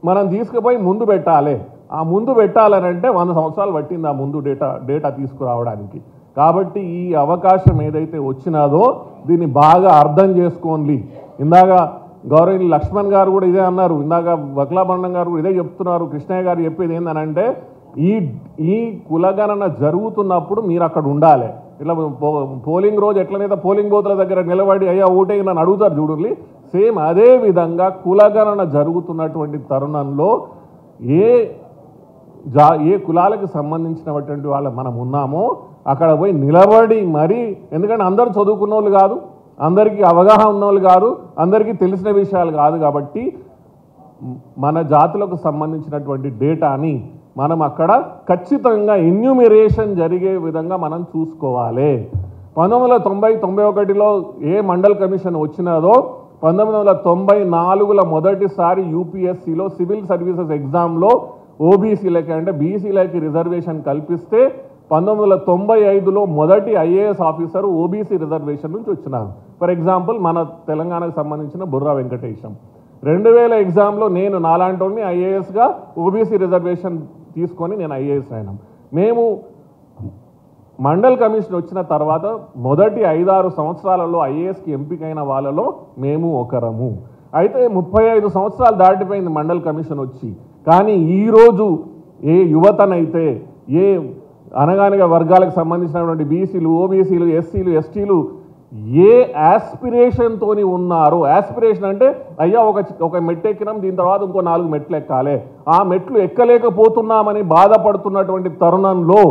మనం తీసుకుపోయి ముందు పెట్టాలి. ఆ ముందు పెట్టాలనంటే 100 సంవత్సరాలు పట్టింది ఆ ముందు డేటా తీసుకురావడానికి. కాబట్టి ఈ అవకాశం ఏదైతే వచ్చినాదో దీన్ని బాగా అర్థం చేసుకోండి. ఇందాక గౌరవనీయులు లక్ష్మణ్ గారు కూడా ఇదే అన్నారు, ఇందాక వక్లాభరణం గారు కూడా ఇదే చెప్తున్నారు. కృష్ణయ్య గారు చెప్పేది ఏంటనంటే ఈ కులగణన జరుగుతున్నప్పుడు మీరు అక్కడ ఉండాలి. ఇట్లా పోలింగ్ రోజు ఎట్లనైతే పోలింగ్ బూత్ల దగ్గర నిలబడి అయ్యా ఓటే నన్ను అడుగుతారు చూడండి, సేమ్ అదే విధంగా కులగణన జరుగుతున్నటువంటి తరుణంలో ఏ కులాలకు సంబంధించినటువంటి వాళ్ళు మనం ఉన్నామో అక్కడ పోయి నిలబడి మరి, ఎందుకంటే అందరూ చదువుకున్న వాళ్ళు కాదు, అందరికీ అవగాహన ఉన్న వాళ్ళు కాదు, అందరికీ తెలిసిన విషయాలు కాదు. కాబట్టి మన జాతులకు సంబంధించినటువంటి డేటాని మనం అక్కడ ఖచ్చితంగా ఎన్యూమిరేషన్ జరిగే విధంగా మనం చూసుకోవాలి. 1990-91లో ఏ మండల్ కమిషన్ వచ్చినదో 1994లో మొదటిసారి యూపీఎస్సీలో సివిల్ సర్వీసెస్ ఎగ్జామ్లో ఓబీసీలకి అంటే బీసీలకి రిజర్వేషన్ కల్పిస్తే 1995లో మొదటి ఐఏఎస్ ఆఫీసర్ ఓబీసీ రిజర్వేషన్ నుంచి వచ్చినారు. ఫర్ ఎగ్జాంపుల్ మన తెలంగాణకు సంబంధించిన బుర్రా వెంకటేశం. 2000 ఎగ్జామ్లో నేను నాలాంటి ఐఏఎస్గా ఓబీసీ రిజర్వేషన్ తీసుకొని నేను ఐఏఎస్ అయినాం. మేము మండల్ కమిషన్ వచ్చిన తర్వాత మొదటి 5-6 సంవత్సరాలలో ఐఏఎస్కి ఎంపికైన వాళ్ళలో మేము ఒకరము. అయితే 35 సంవత్సరాలు దాటిపోయింది మండల్ కమిషన్ వచ్చి. కానీ ఈరోజు ఏ యువతనైతే ఏ అనగానిగా వర్గాలకు సంబంధించినటువంటి బీసీలు, ఓబీసీలు, ఎస్సీలు, ఎస్టీలు ఏ యాస్పిరేషన్తో ఉన్నారో, యాస్పిరేషన్ అంటే అయ్యా ఒక మెట్టు ఎక్కినాం, దీని తర్వాత ఇంకో 4 మెట్లు ఎక్కాలి, ఆ మెట్లు ఎక్కలేకపోతున్నామని బాధపడుతున్నటువంటి తరుణంలో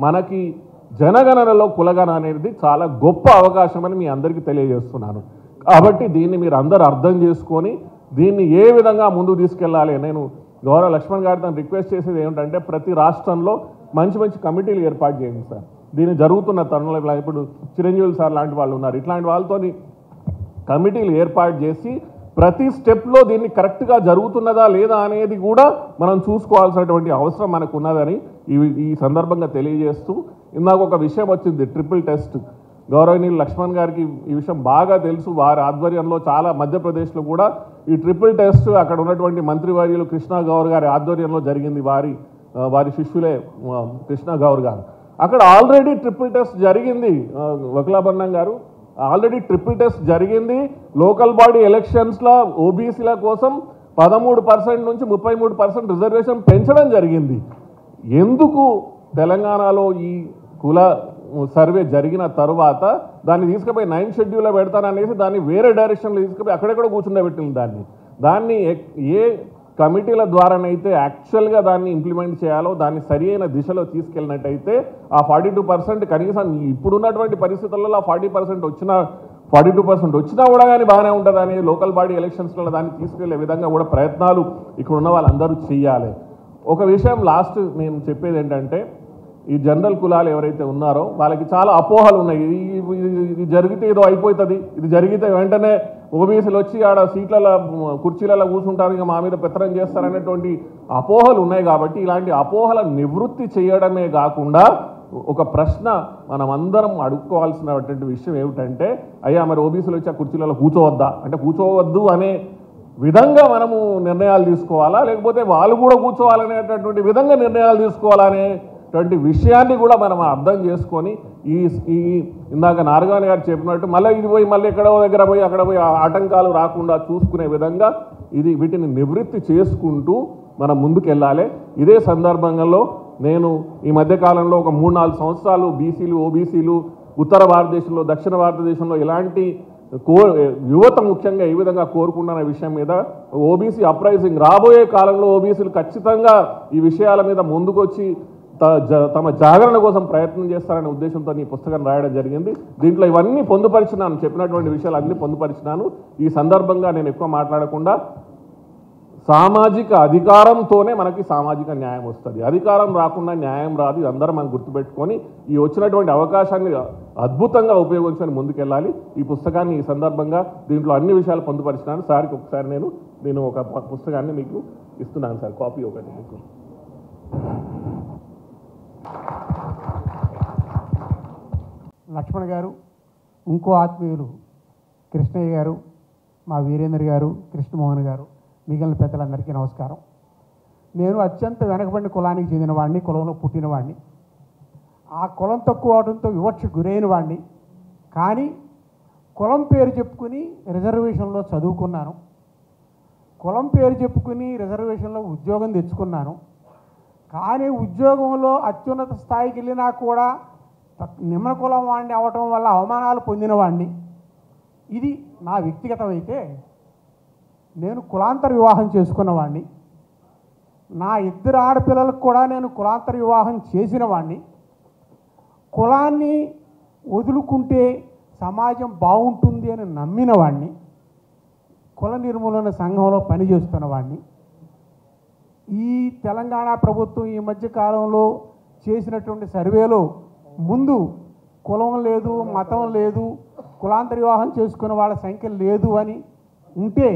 మనకి జనగణనలో కులగణన అనేది చాలా గొప్ప అవకాశం అని మీ అందరికీ తెలియజేస్తున్నాను. కాబట్టి దీన్ని మీరు అందరూ అర్థం చేసుకొని దీన్ని ఏ విధంగా ముందుకు తీసుకెళ్ళాలి. నేను గౌరవ లక్ష్మణ్ గారితో రిక్వెస్ట్ చేసేది ఏమిటంటే ప్రతి రాష్ట్రంలో మంచి మంచి కమిటీలు ఏర్పాటు చేయండి సార్. దీన్ని జరుగుతున్న తరుణంలో ఇప్పుడు చిరంజీవులు సార్ లాంటి వాళ్ళు ఉన్నారు, ఇట్లాంటి వాళ్ళతో కమిటీలు ఏర్పాటు చేసి ప్రతి స్టెప్లో దీన్ని కరెక్ట్గా జరుగుతున్నదా లేదా అనేది కూడా మనం చూసుకోవాల్సినటువంటి అవసరం మనకు ఉన్నదని ఈ సందర్భంగా తెలియజేస్తూ, ఇందాక ఒక విషయం వచ్చింది ట్రిపుల్ టెస్ట్. గౌరవనీయులు లక్ష్మణ్ గారికి ఈ విషయం బాగా తెలుసు. వారి ఆధ్వర్యంలో చాలా మధ్యప్రదేశ్లో కూడా ఈ ట్రిపుల్ టెస్ట్ అక్కడ ఉన్నటువంటి మంత్రివర్యులు కృష్ణా గౌర్ గారి ఆధ్వర్యంలో జరిగింది. వారి శిష్యులే కృష్ణా గౌర్ గారు. అక్కడ ఆల్రెడీ ట్రిపుల్ టెస్ట్ జరిగింది. వకులాభరణం గారు, ఆల్రెడీ ట్రిపుల్ టెస్ట్ జరిగింది. లోకల్ బాడీ ఎలక్షన్స్లో ఓబీసీల కోసం 13% నుంచి 33% రిజర్వేషన్ పెంచడం జరిగింది. ఎందుకు తెలంగాణలో ఈ కుల సర్వే జరిగిన తరువాత దాన్ని తీసుకుపోయి 9th షెడ్యూల్లో పెడతాననేసి దాన్ని వేరే డైరెక్షన్లో తీసుకుపోయి అక్కడెక్కడ కూర్చుండబెట్టింది. దాన్ని ఏ కమిటీల ద్వారానైతే యాక్చువల్గా దాన్ని ఇంప్లిమెంట్ చేయాలో దాన్ని సరి అయిన దిశలో తీసుకెళ్ళినట్టయితే ఆ 42% కనీసం ఇప్పుడున్నటువంటి పరిస్థితులలో 42% వచ్చినా కూడా కానీ బాగానే ఉంటుందని లోకల్ బాడీ ఎలక్షన్స్లో దాన్ని తీసుకెళ్లే విధంగా కూడా ప్రయత్నాలు ఇక్కడ ఉన్న వాళ్ళందరూ చేయాలి. ఒక విషయం లాస్ట్ నేను చెప్పేది ఏంటంటే, ఈ జనరల్ కులాలు ఎవరైతే ఉన్నారో వాళ్ళకి చాలా అపోహలు ఉన్నాయి. ఇది జరిగితే ఏదో అయిపోతుంది, ఇది జరిగితే వెంటనే ఓబీసీలు వచ్చి ఆడ సీట్లలో కుర్చీలలో కూర్చుంటారు, ఇక మా మీద పెత్తనం చేస్తారనేటువంటి అపోహలు ఉన్నాయి. కాబట్టి ఇలాంటి అపోహల నివృత్తి చేయడమే కాకుండా ఒక ప్రశ్న మనం అందరం అడుక్కోవాల్సినటువంటి విషయం ఏమిటంటే, అయ్యా మరి ఓబీసీలు వచ్చి ఆ కుర్చీలలో కూర్చోవద్దా అంటే కూర్చోవద్దు అనే విధంగా మనము నిర్ణయాలు తీసుకోవాలా, లేకపోతే వాళ్ళు కూడా కూర్చోవాలనేటటువంటి విధంగా నిర్ణయాలు తీసుకోవాలనేటువంటి విషయాన్ని కూడా మనం అర్థం చేసుకొని ఈ ఇందాక నారగాని గారు చెప్పినట్టు మళ్ళీ ఇది పోయి మళ్ళీ ఎక్కడో దగ్గర పోయి అక్కడ పోయి ఆటంకాలు రాకుండా చూసుకునే విధంగా వీటిని నివృత్తి చేసుకుంటూ మనం ముందుకెళ్ళాలి. ఇదే సందర్భంలో నేను ఈ మధ్యకాలంలో ఒక 3-4 సంవత్సరాలు బీసీలు ఓబీసీలు ఉత్తర భారతదేశంలో దక్షిణ భారతదేశంలో ఇలాంటి యువత ముఖ్యంగా ఏ విధంగా కోరుకుంటున్న విషయం మీద ఓబీసీ అప్రైజింగ్ రాబోయే కాలంలో ఓబీసీలు ఖచ్చితంగా ఈ విషయాల మీద ముందుకొచ్చి తమ జాగరణ కోసం ప్రయత్నం చేస్తారనే ఉద్దేశంతో ఈ పుస్తకం రాయడం జరిగింది. దీంట్లో ఇవన్నీ పొందుపరిచినాను, చెప్పినటువంటి విషయాలు అన్నీ పొందుపరిచినాను. ఈ సందర్భంగా నేను ఎక్కువ మాట్లాడకుండా సామాజిక అధికారంతోనే మనకి సామాజిక న్యాయం వస్తుంది. అధికారం రాకుండా న్యాయం రాదు. ఇది అందరం మనం గుర్తుపెట్టుకొని ఈ వచ్చినటువంటి అవకాశాన్ని అద్భుతంగా ఉపయోగించుకొని ముందుకెళ్ళాలి. ఈ పుస్తకాన్ని ఈ సందర్భంగా దీంట్లో అన్ని విషయాలు పొందుపరిచినాను. సార్కి ఒకసారి నేను ఒక పుస్తకాన్ని మీకు ఇస్తున్నాను సార్, కాపీ ఒకటి మీకు. లక్ష్మణ్ గారు, ఇంకో ఆత్మీయులు కృష్ణయ్య గారు, మా వీరేంద్ర గారు, కృష్ణమోహన్ గారు, మిగిలిన పెద్దలందరికీ నమస్కారం. నేను అత్యంత వెనకబడిన కులానికి చెందిన వాడిని, కులంలో పుట్టిన వాడిని. ఆ కులం తక్కువ అవడంతో వివక్షకు గురైన వాడిని. కానీ కులం పేరు చెప్పుకుని రిజర్వేషన్లో చదువుకున్నాను, కులం పేరు చెప్పుకుని రిజర్వేషన్లో ఉద్యోగం తెచ్చుకున్నాను. కానీ ఉద్యోగంలో అత్యున్నత స్థాయికి వెళ్ళినా కూడా నిమ్న కులం వాడిని అవటం వల్ల అవమానాలు పొందిన వాడిని. ఇది నా వ్యక్తిగతమైతే నేను కులాంతర వివాహం చేసుకున్నవాడిని. నా 2 ఆడపిల్లలకు కూడా నేను కులాంతర వివాహం చేసిన వాడిని. కులాన్ని వదులుకుంటే సమాజం బాగుంటుంది అని నమ్మిన వాడిని. కుల నిర్మూలన సంఘంలో పనిచేస్తున్న వాడిని. ఈ తెలంగాణ ప్రభుత్వం ఈ మధ్య కాలంలో చేసినటువంటి సర్వేలో ముందు కులం లేదు, మతం లేదు, కులాంతర వివాహం చేసుకున్న వాళ్ళ సంఖ్య లేదు అని ఉంటే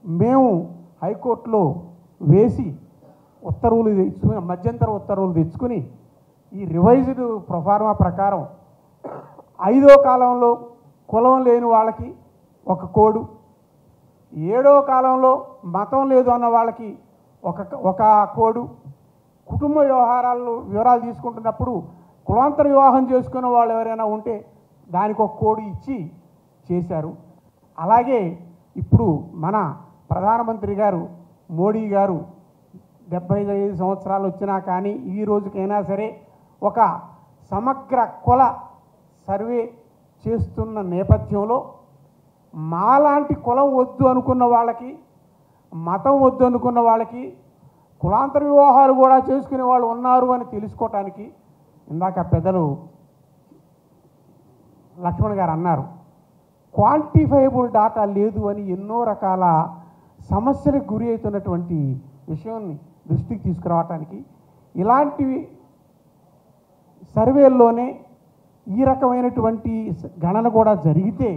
మేము హైకోర్టులో వేసి ఉత్తర్వులు తెచ్చుకుని మధ్యంతర ఉత్తర్వులు తెచ్చుకుని ఈ రివైజ్డ్ ప్రొఫార్మా ప్రకారం 5వ కాలంలో కులం లేని వాళ్ళకి ఒక కోడు, 7వ కాలంలో మతం లేదు అన్న వాళ్ళకి ఒక కోడు, కుటుంబ వివరాలు తీసుకుంటున్నప్పుడు కులాంతర వివాహం చేసుకున్న వాళ్ళు ఎవరైనా ఉంటే దానికి ఒక కోడ్ ఇచ్చి చేశారు. అలాగే ఇప్పుడు మన ప్రధానమంత్రి గారు మోడీ గారు 75 సంవత్సరాలు వచ్చినా కానీ ఈ రోజుకైనా సరే ఒక సమగ్ర కుల సర్వే చేస్తున్న నేపథ్యంలో మాలాంటి కులం వద్దు అనుకున్న వాళ్ళకి, మతం వద్దు అనుకున్న వాళ్ళకి కులాంతర వివాహాలు కూడా చేసుకునే వాళ్ళు ఉన్నారు అని తెలుసుకోవటానికి ఇందాక పెద్దలు లక్ష్మణ్ గారు అన్నారు, క్వాంటిఫైబుల్ డాటా లేదు అని ఎన్నో రకాల సమస్యలకు గురి అవుతున్నటువంటి విషయాన్ని దృష్టికి తీసుకురావటానికి ఇలాంటివి సర్వేల్లోనే ఈ రకమైనటువంటి గణన కూడా జరిగితే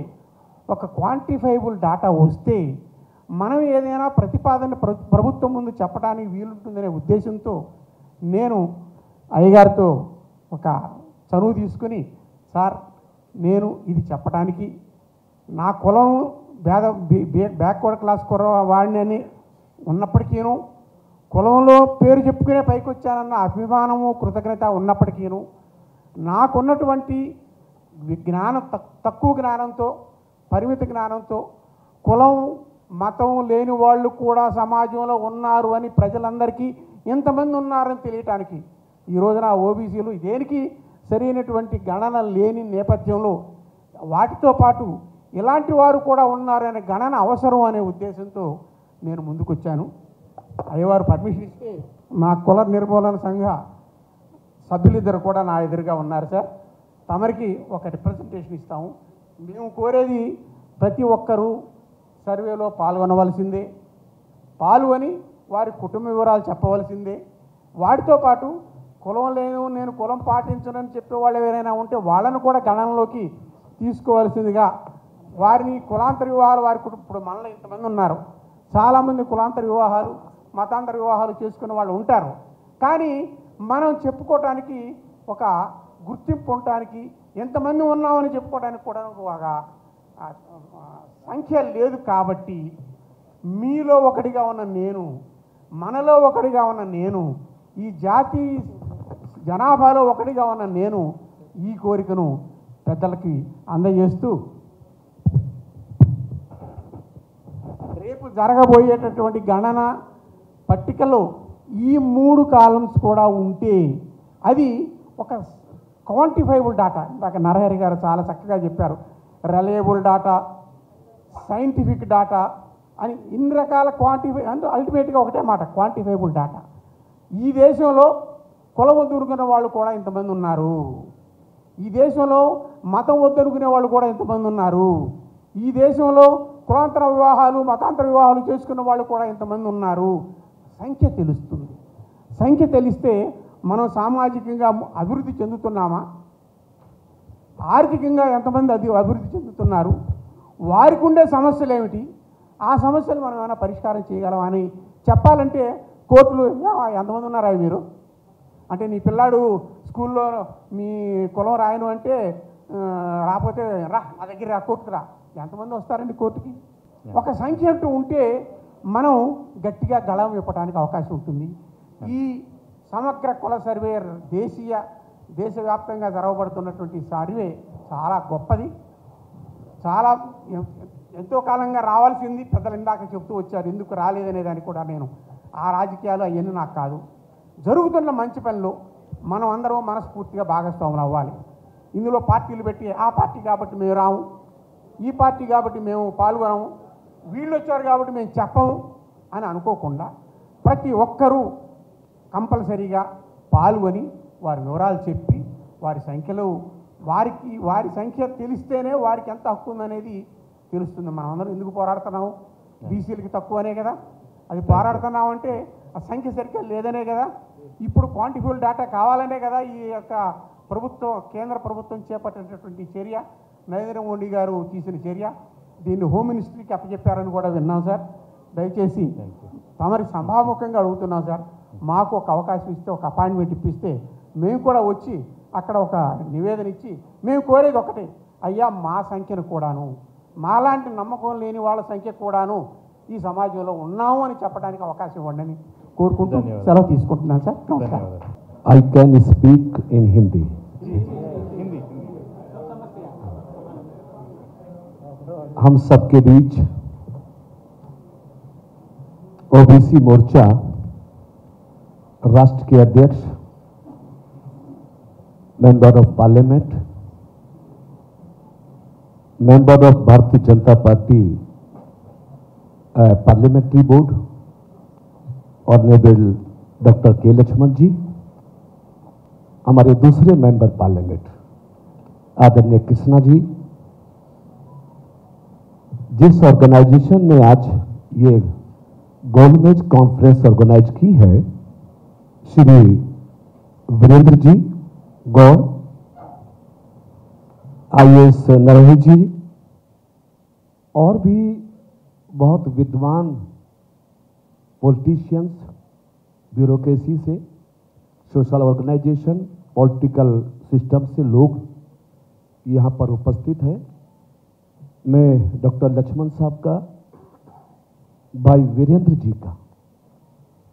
ఒక క్వాంటిఫైబుల్ డాటా వస్తే మనం ఏదైనా ప్రతిపాదన ప్రభుత్వం ముందు చెప్పడానికి వీలుంటుందనే ఉద్దేశంతో నేను అయ్యగారితో ఒక చనువు తీసుకుని, సార్ నేను ఇది చెప్పడానికి నా కులం బ్యాక్వర్డ్ క్లాస్ వాడిని అని ఉన్నప్పటికీను, కులంలో పేరు చెప్పుకునే పైకి వచ్చానన్న అభిమానము కృతజ్ఞత ఉన్నప్పటికీను, నాకున్నటువంటి జ్ఞానం తక్కువ జ్ఞానంతో, పరిమిత జ్ఞానంతో కులం మతం లేని వాళ్ళు కూడా సమాజంలో ఉన్నారు అని ప్రజలందరికీ ఎంతమంది ఉన్నారని తెలియటానికి ఈ రోజున ఓబీసీలు దేనికి సరైనటువంటి గణన లేని నేపథ్యంలో వాటితో పాటు ఇలాంటి వారు కూడా ఉన్నారనే గణన అవసరం అనే ఉద్దేశంతో నేను ముందుకొచ్చాను. అయ్యవారు పర్మిషన్ ఇస్తే మా కుల నిర్మూలన సంఘ సభ్యులిద్దరు కూడా నా ఎదురుగా ఉన్నారు సార్. తమరికి ఒక రిప్రజెంటేషన్ ఇస్తాము. మేము కోరేది ప్రతి ఒక్కరూ సర్వేలో పాల్గొనవలసిందే, పాల్గొని వారి కుటుంబ వివరాలు చెప్పవలసిందే. వాటితో పాటు కులం లేను, నేను కులం పాటించనని చెప్పేవాళ్ళు ఎవరైనా ఉంటే వాళ్ళను కూడా గణనలోకి తీసుకోవాల్సిందిగా, వారిని కులాంతర వివాహాలు వారి ఇప్పుడు మనలో ఇంతమంది ఉన్నారు, చాలామంది కులాంతర వివాహాలు మతాంతర వివాహాలు చేసుకునే వాళ్ళు ఉంటారు. కానీ మనం చెప్పుకోవటానికి ఒక గుర్తింపు ఉండటానికి ఎంతమంది ఉన్నామని చెప్పుకోవడానికి కూడా ఒక సంఖ్య లేదు. కాబట్టి మీలో ఒకటిగా ఉన్న నేను, మనలో ఒకటిగా ఉన్న నేను, ఈ జాతి జనాభాలో ఒకటిగా ఉన్న నేను ఈ కోరికను పెద్దలకి అందజేస్తూ రేపు జరగబోయేటటువంటి గణన పట్టికలో ఈ 3 కాలమ్స్ కూడా ఉంటే అది ఒక క్వాంటిఫైబుల్ డాటా. ఇందాక నరహరి గారు చాలా చక్కగా చెప్పారు. రిలయబుల్ డాటా, సైంటిఫిక్ డాటా అని ఇన్ని రకాల అంటే అల్టిమేట్గా ఒకటే మాట, క్వాంటిఫైబుల్ డాటా. ఈ దేశంలో కులం వద్దనుకునే వాళ్ళు కూడా ఇంతమంది ఉన్నారు, ఈ దేశంలో మతం వద్దనుకునే వాళ్ళు కూడా ఇంతమంది ఉన్నారు, ఈ దేశంలో కులాంతర వివాహాలు మతాంతర వివాహాలు చేసుకున్న వాళ్ళు కూడా ఇంతమంది ఉన్నారు. సంఖ్య తెలుస్తుంది. సంఖ్య తెలిస్తే మనం సామాజికంగా అభివృద్ధి చెందుతున్నామా, ఆర్థికంగా ఎంతమంది అభివృద్ధి చెందుతున్నారు, వారికి ఉండే సమస్యలు ఏమిటి, ఆ సమస్యలు మనం ఏమైనా పరిష్కారం చేయగలమా అని చెప్పాలంటే కోర్టులు ఎంతమంది ఉన్నారా మీరు అంటే, నీ పిల్లాడు స్కూల్లో మీ కులం రాయను అంటే రాకపోతే రా నా దగ్గర రా, కోర్టుకు రా, ఎంతమంది వస్తారండి కోర్టుకి? ఒక సంఖ్య అంటూ ఉంటే మనం గట్టిగా గళం విప్పడానికి అవకాశం ఉంటుంది. ఈ సమగ్ర కుల సర్వే దేశవ్యాప్తంగా జరగబడుతున్నటువంటి సర్వే చాలా గొప్పది, చాలా ఎంతో కాలంగా రావాల్సింది. పెద్దలు ఇందాక చెప్తూ వచ్చారు, ఎందుకు రాలేదనే దానికి కూడా నేను ఆ రాజకీయాలు అవన్నీ నాకు కాదు. జరుగుతున్న మంచి పనులు మనం అందరం మనస్ఫూర్తిగా భాగస్వాములు అవ్వాలి. ఇందులో పార్టీలు పెట్టి ఆ పార్టీ కాబట్టి మేము రాము, ఈ పార్టీ కాబట్టి మేము పాల్గొనము, వీళ్ళు వచ్చారు కాబట్టి మేము చెప్పము అని అనుకోకుండా ప్రతి ఒక్కరూ కంపల్సరీగా పాల్గొని వారి వివరాలు చెప్పి వారి సంఖ్యలో వారి సంఖ్య తెలిస్తేనే వారికి ఎంత హక్కు ఉందనేది తెలుస్తుంది. మనం అందరం ఎందుకు పోరాడుతున్నాము? బీసీలకి తక్కువనే కదా, అది పోరాడుతున్నామంటే ఆ సంఖ్య సరిగ్గా లేదనే కదా. ఇప్పుడు క్వాంటిఫైబుల్ డేటా కావాలనే కదా ఈ యొక్క ప్రభుత్వం, కేంద్ర ప్రభుత్వం చేపట్టేటటువంటి చర్య, నరేంద్ర మోడీ గారు తీసిన చర్య. దీన్ని హోమ్ మినిస్ట్రీకి అప్పచెప్పారని కూడా విన్నాం సార్. దయచేసి తమరి సభాముఖంగా అడుగుతున్నాం సార్, మాకు ఒక అవకాశం ఇస్తే, ఒక అపాయింట్మెంట్ ఇప్పిస్తే మేము కూడా వచ్చి అక్కడ ఒక నివేదన ఇచ్చి మేము కోరేది ఒకటే, అయ్యా మా సంఖ్యను కూడాను, మాలాంటి నమ్మకం లేని వాళ్ళ సంఖ్య కూడాను ఈ సమాజంలో ఉన్నాము అని చెప్పడానికి అవకాశం ఇవ్వండి కోరుకుంటూ సెలవు తీసుకుంటున్నాను సార్. నమస్కారం. I can speak in Hindi. हम सबके बीच ओबीसी मोर्चा राष्ट्र के अध्यक्ष, member of parliament, member of Bharatiya Janata party parliamentary board, honourable doctor के लक्ष्मण जी, हमारे दूसरे मेंबर पार्लियामेंट आदरणीय कृष्णा जी, जिस ऑर्गेनाइजेशन ने आज ये गोलमेज कॉन्फ्रेंस ऑर्गेनाइज की है श्री वीरेंद्र जी गौड़, IAS नरहरि जी और भी बहुत विद्वान पॉलिटिशियंस, ब्यूरोक्रेसी से, सोशल ऑर्गेनाइजेशन, पॉलिटिकल सिस्टम से लोग यहाँ पर उपस्थित हैं। मैं डॉक्टर लक्ष्मण साहब का, भाई वीरेंद्र जी का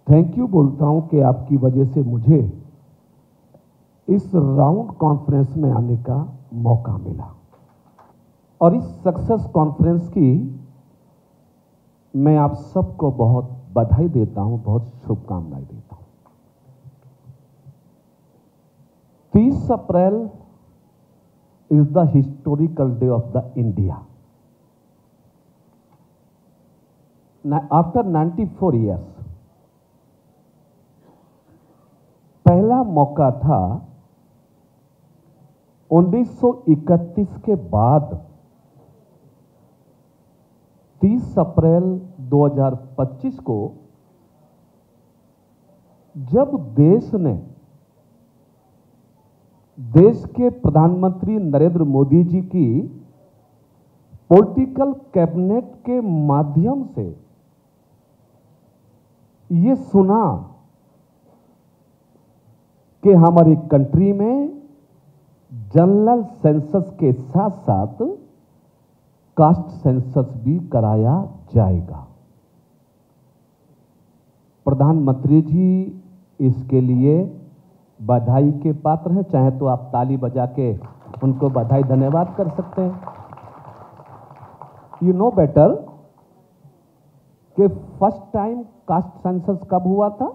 थैंक यू बोलता हूं कि आपकी वजह से मुझे इस राउंड कॉन्फ्रेंस में आने का मौका मिला और इस सक्सेस कॉन्फ्रेंस की मैं आप सबको बहुत बधाई देता हूं, बहुत शुभकामनाएं देता हूं। 30 अप्रैल is the historical day of the India. After 94 years, पहला मौका था 1931 के बाद 30 अप्रैल 2025 को जब देश के प्रधानमंत्री नरेंद्र मोदी जी की पॉलिटिकल कैबिनेट के माध्यम से ये सुना कि हमारी कंट्री में जनरल सेंसस के साथ साथ कास्ट सेंसस भी कराया जाएगा। प्रधानमंत्री जी इसके लिए बधाई के पात्र हैं, चाहे तो आप ताली बजा के उनको बधाई धन्यवाद कर सकते हैं। यू नो बेटर कि फर्स्ट टाइम कास्ट सेंसस कब हुआ था?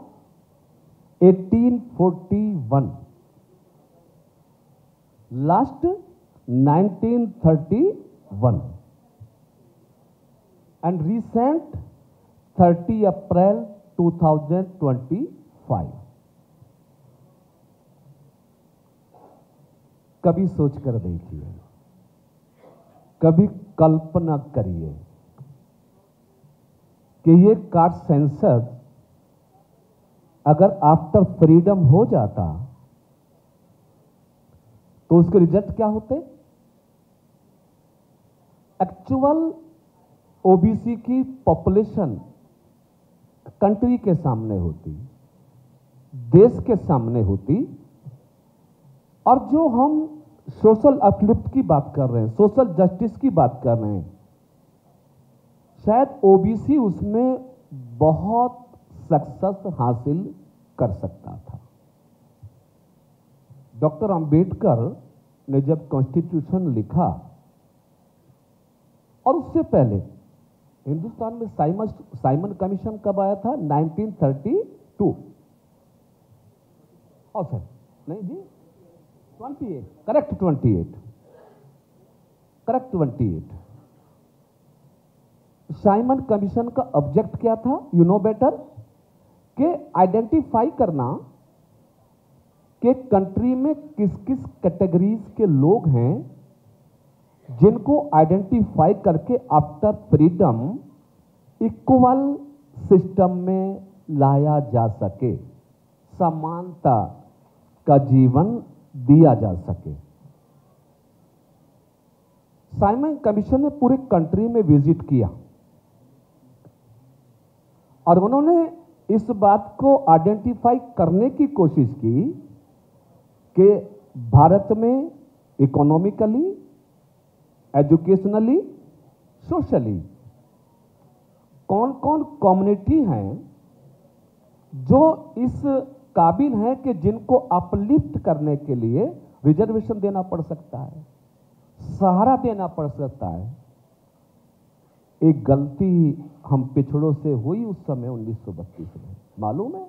1841, लास्ट 1931 एंड रिसेंट 30 अप्रैल 2025। कभी सोचकर देखिए, कभी कल्पना करिए कि ये कास्ट सेंसस अगर आफ्टर फ्रीडम हो जाता तो उसके रिजल्ट क्या होते? एक्चुअल ओबीसी की पॉपुलेशन कंट्री के सामने होती, देश के सामने होती, और जो हम सोशल अपलिफ्ट की बात कर रहे हैं, सोशल जस्टिस की बात कर रहे हैं, शायद ओबीसी उसमें बहुत सक्सेस हासिल कर सकता था। डॉक्टर अंबेडकर ने जब कॉन्स्टिट्यूशन लिखा और उससे पहले हिंदुस्तान में साइमन कमीशन कब आया था? 1932। और सर नहीं जी 28, करेक्ट 28। साइमन कमीशन का ऑब्जेक्ट क्या था? यू नो बेटर कि आइडेंटिफाई करना कि कंट्री में किस किस कैटेगरीज के लोग हैं जिनको आइडेंटिफाई करके आफ्टर फ्रीडम इक्वल सिस्टम में लाया जा सके, समानता का जीवन दिया जा सके। साइमन कमीशन ने पूरे कंट्री में विजिट किया और उन्होंने इस बात को आइडेंटिफाई करने की कोशिश की कि भारत में इकोनॉमिकली, एजुकेशनली, सोशली कौन कौन कम्युनिटी हैं जो इस काबिल हैं कि जिनको अपलिफ्ट करने के लिए रिजर्वेशन देना पड़ सकता है, सहारा देना पड़ सकता है। एक गलती हम पिछड़ों से हुई उस समय 1932 में, मालूम है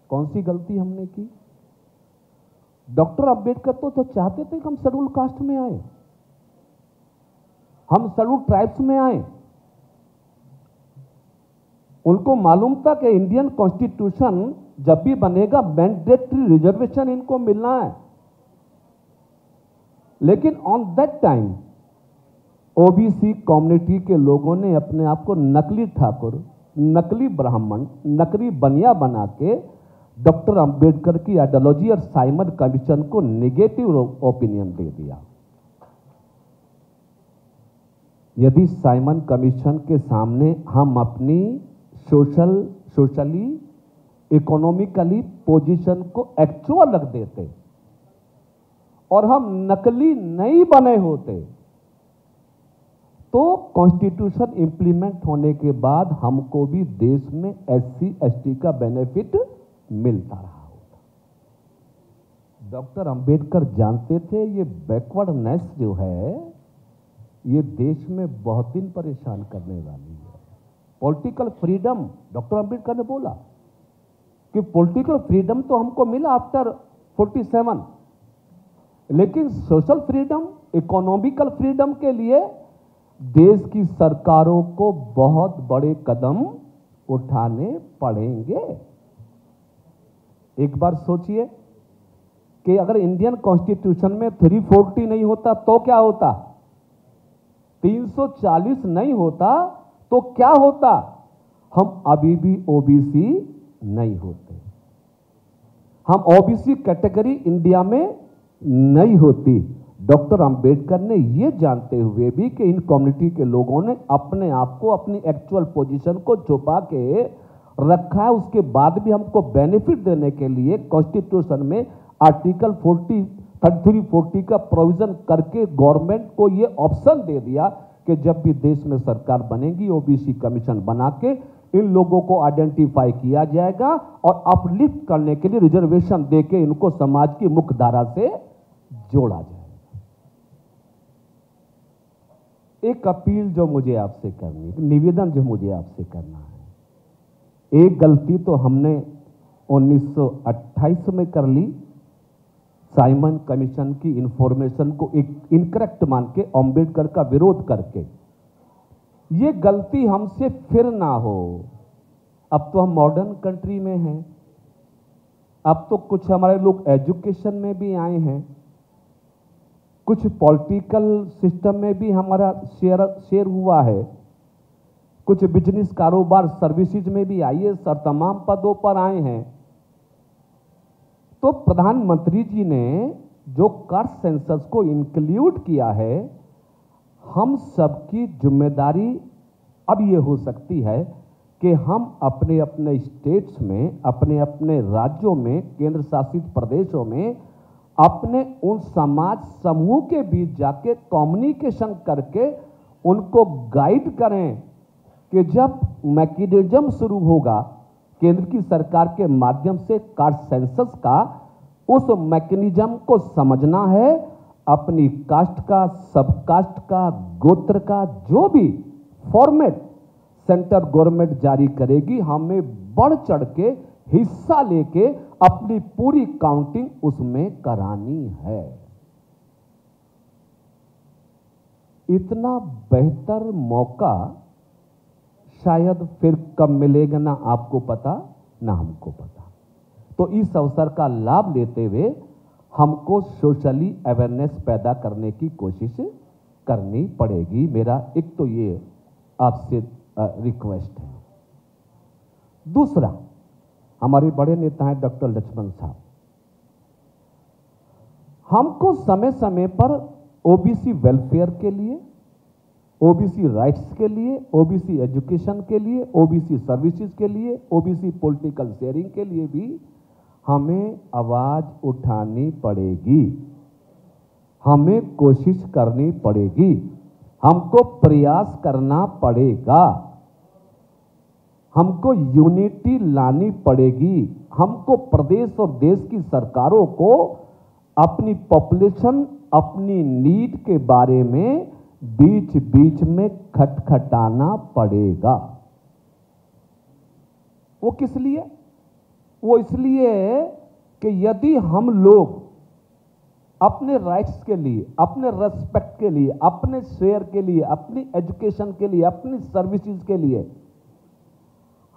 कौन सी गलती हमने की? डॉक्टर अंबेडकर तो चाहते थे कि हम शेड्यूल कास्ट में आए, हम शेड्यूल ट्राइब्स में आए। उनको मालूम था कि इंडियन कॉन्स्टिट्यूशन जब भी बनेगा मैंडेटरी रिजर्वेशन इनको मिलना है, लेकिन on that time OBC community के लोगों ने अपने आप को नकली ठाकुर, नकली ब्राह्मण, नकली बनिया बना के डॉक्टर अंबेडकर की आइडियोलॉजी और साइमन कमीशन को नेगेटिव ओपिनियन दे दिया। यदि साइमन कमीशन के सामने हम अपनी सोशली इकोनॉमिकली पोजीशन को एक्चुअल रख देते और हम नकली नहीं बने होते, तो कॉन्स्टिट्यूशन इंप्लीमेंट होने के बाद हमको भी देश में SC ST का बेनिफिट मिलता रहा होता। डॉक्टर अंबेडकर जानते थे ये बैकवर्डनेस जो है ये देश में बहुत दिन परेशान करने वाली है। पॉलिटिकल फ्रीडम, डॉक्टर अंबेडकर ने बोला कि पॉलिटिकल फ्रीडम तो हमको मिला आफ्टर 47, लेकिन सोशल फ्रीडम, इकोनॉमिकल फ्रीडम के लिए देश की सरकारों को बहुत बड़े कदम उठाने पड़ेंगे। एक बार सोचिए कि अगर इंडियन कॉन्स्टिट्यूशन में 340 नहीं होता तो क्या होता, 340 नहीं होता तो क्या होता, हम अभी भी OBC नहीं होते, हम OBC कैटेगरी इंडिया में नहीं होती। डॉक्टर अंबेडकर ने यह जानते हुए भी कि इन कम्युनिटी के लोगों ने अपने आप को, अपनी एक्चुअल पोजीशन को छुपा के रखा है, उसके बाद भी हमको बेनिफिट देने के लिए कॉन्स्टिट्यूशन में आर्टिकल 3340 का प्रोविजन करके गवर्नमेंट को यह ऑप्शन दे दिया कि जब भी देश में सरकार बनेगी OBC कमीशन बना के इन लोगों को आइडेंटिफाई किया जाएगा और अपलिफ्ट करने के लिए रिजर्वेशन देके इनको समाज की मुख्य धारा से जोड़ा जाएगा। एक अपील जो मुझे आपसे करनी, निवेदन जो मुझे आपसे करना है, एक गलती तो हमने 1928 में कर ली, साइमन कमीशन की इंफॉर्मेशन को एक इनकरेक्ट मान के अंबेडकर का विरोध करके। ये गलती हमसे फिर ना हो। अब तो हम मॉडर्न कंट्री में हैं, अब तो कुछ हमारे लोग एजुकेशन में भी आए हैं, कुछ पॉलिटिकल सिस्टम में भी हमारा शेयर हुआ है, कुछ बिजनेस, कारोबार, सर्विसेज में भी IAS और तमाम पदों पर आए हैं। तो प्रधानमंत्री जी ने जो कास्ट सेंसस को इंक्लूड किया है, हम सबकी जिम्मेदारी अब ये हो सकती है कि हम अपने अपने स्टेट्स में, अपने अपने राज्यों में, केंद्र शासित प्रदेशों में अपने उन समाज समूह के बीच जाके कम्युनिकेशन करके उनको गाइड करें कि जब मैकेनिज्म शुरू होगा केंद्र की सरकार के माध्यम से कास्ट सेंसस का, उस मैकेनिज्म को समझना है, अपनी कास्ट का, सब कास्ट का, गोत्र का जो भी फॉर्मेट सेंट्रल गवर्नमेंट जारी करेगी, हमें बढ़ चढ़ के हिस्सा लेके अपनी पूरी काउंटिंग उसमें करानी है। इतना बेहतर मौका शायद फिर कब मिलेगा, ना आपको पता ना हमको पता। तो इस अवसर का लाभ लेते हुए हमको सोशली अवेयरनेस पैदा करने की कोशिश करनी पड़ेगी। मेरा एक तो ये आपसे रिक्वेस्ट है। दूसरा, हमारे बड़े नेता हैं डॉक्टर लक्ष्मण साहब, हमको समय समय पर OBC वेलफेयर के लिए, OBC राइट्स के लिए, OBC एजुकेशन के लिए, OBC सर्विसेज के लिए, OBC पॉलिटिकल शेयरिंग के लिए भी हमें आवाज उठानी पड़ेगी, हमें कोशिश करनी पड़ेगी, हमको प्रयास करना पड़ेगा, हमको यूनिटी लानी पड़ेगी, हमको प्रदेश और देश की सरकारों को अपनी पॉपुलेशन, अपनी नीड के बारे में बीच बीच में खटखटाना पड़ेगा। वो किस लिए? वो इसलिए कि यदि हम लोग अपने राइट्स के लिए, अपने रेस्पेक्ट के लिए, अपने शेयर के लिए, अपनी एजुकेशन के लिए, अपनी सर्विसेज के लिए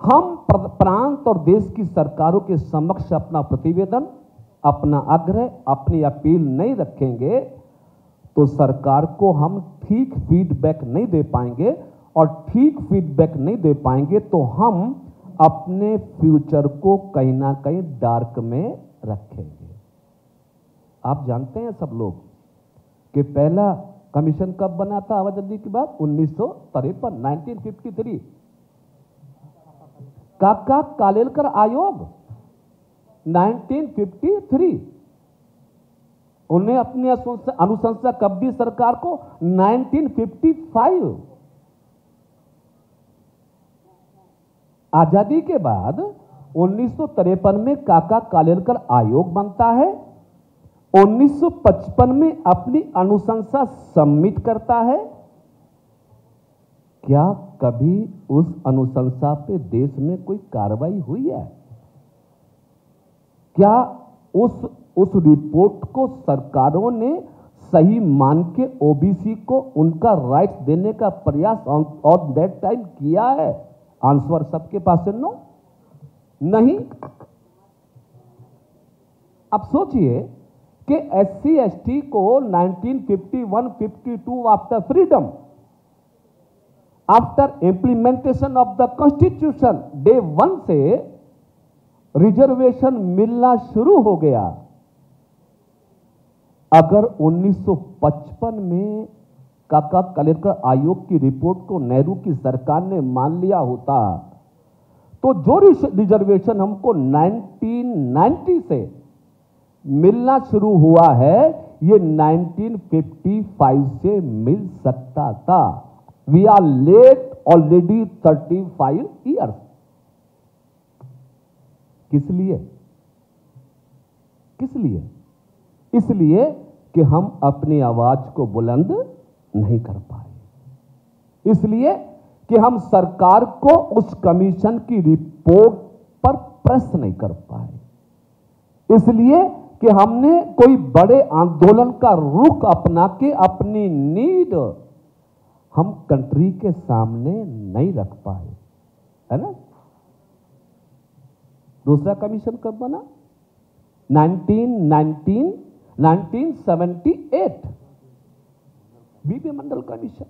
हम प्रांत और देश की सरकारों के समक्ष अपना प्रतिवेदन, अपना आग्रह, अपनी अपील नहीं रखेंगे तो सरकार को हम ठीक फीडबैक नहीं दे पाएंगे और ठीक फीडबैक नहीं दे पाएंगे तो हम अपने फ्यूचर को कहीं ना कहीं डार्क में रखेंगे। आप जानते हैं सब लोग कि पहला कमीशन कब बना था आवाजाही के बाद? 1953, 1953, काका कालेलकर आयोग 1953। उन्हें अपनी अनुशंसा कब दी सरकार को? 1955। आजादी के बाद 1953 में काका कालेलकर आयोग बनता है, 1955 में अपनी अनुशंसा सबमिट करता है। क्या कभी उस अनुशंसा पे देश में कोई कार्रवाई हुई है? क्या उस रिपोर्ट को सरकारों ने सही मान के ओबीसी को उनका राइट्स देने का प्रयास ऑन दैट टाइम किया है? आंसर सबके पास है नो, नहीं। अब सोचिए कि एससी एसटी को 1951-52 after freedom, after implementation of the constitution, day 1 से रिजर्वेशन मिलना शुरू हो गया। अगर 1955 में काका कालेलकर आयोग की रिपोर्ट को नेहरू की सरकार ने मान लिया होता तो जो रिजर्वेशन हमको 1990 से मिलना शुरू हुआ है ये 1955 से मिल सकता था। We are late already 35 years. किस लिए? किस लिए? इसलिए कि हम अपनी आवाज को बुलंद नहीं कर पाए, इसलिए कि हम सरकार को उस कमीशन की रिपोर्ट पर प्रेस नहीं कर पाए, इसलिए कि हमने कोई बड़े आंदोलन का रुख अपना के अपनी नीड हम कंट्री के सामने नहीं रख पाए, है ना। दूसरा कमीशन कब बना? 1978 बीपी मंडल कमीशन,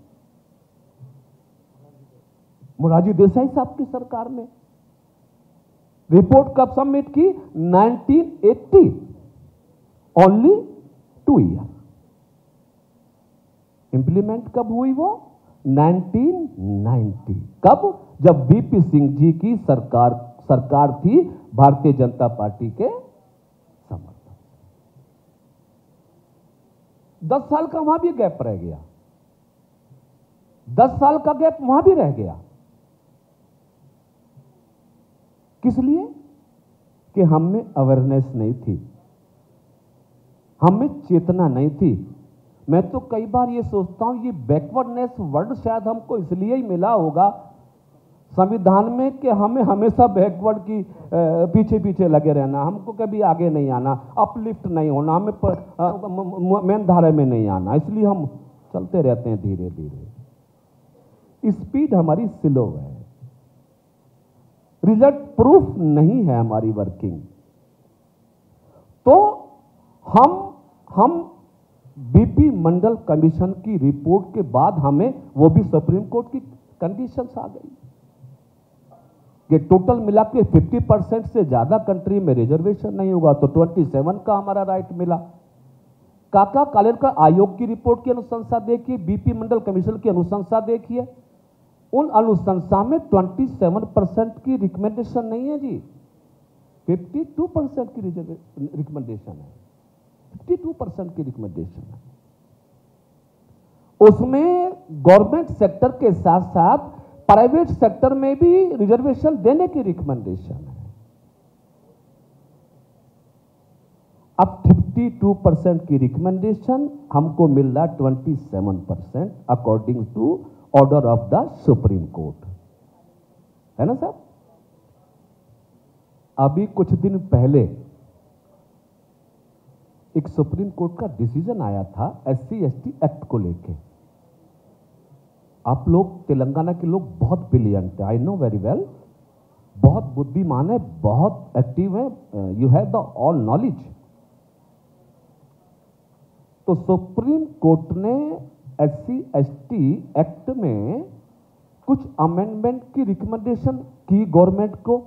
मोरारजी देसाई साहब की सरकार में। रिपोर्ट कब सबमिट की? 1980, ओनली 2 ईयर। इंप्लीमेंट कब हुई वो? 1990। कब? जब बीपी सिंह जी की सरकार थी भारतीय जनता पार्टी के समर्थन। 10 साल का वहां भी गैप रह गया, 10 साल का गैप वहां भी रह गया। किस लिए? कि हम में अवेयरनेस नहीं थी, हम में चेतना नहीं थी। मैं तो कई बार ये सोचता हूं ये बैकवर्डनेस वर्ड शायद हमको इसलिए ही मिला होगा संविधान में कि हमें हमेशा बैकवर्ड की पीछे पीछे लगे रहना, हमको कभी आगे नहीं आना, अपलिफ्ट नहीं होना, हमें मेन धारा में नहीं आना, इसलिए हम चलते रहते हैं धीरे धीरे। स्पीड हमारी स्लो है, रिजल्ट प्रूफ नहीं है हमारी वर्किंग। तो हम बीपी मंडल कमीशन की रिपोर्ट के बाद हमें वो भी सुप्रीम कोर्ट की कंडीशंस आ गई कि टोटल मिला के 50% से ज्यादा कंट्री में रिजर्वेशन नहीं होगा, तो 27 का हमारा राइट मिला। काका कालेलकर आयोग की रिपोर्ट की अनुशंसा देखिए, बीपी मंडल कमीशन की अनुशंसा देखिए, उन अनुशंसा में 27% की रिकमेंडेशन नहीं है जी, 52% की रिकमेंडेशन है, 52% की रिकमेंडेशन है। उसमें गवर्नमेंट सेक्टर के साथ साथ प्राइवेट सेक्टर में भी रिजर्वेशन देने की रिकमेंडेशन है। अब 52% की रिकमेंडेशन हमको मिल रहा 27% according to order of the supreme court, है ना साहब। अभी कुछ दिन पहले एक सुप्रीम कोर्ट का डिसीजन आया था एससी एसटी एक्ट को लेके। आप लोग तेलंगाना के लोग बहुत ब्रिलियंट है, आई नो वेरी वेल, बहुत बुद्धिमान है, बहुत एक्टिव है, you have the all knowledge. तो सुप्रीम कोर्ट ने एससी एसटी एक्ट में कुछ अमेंडमेंट की रिकमेंडेशन की गवर्नमेंट को।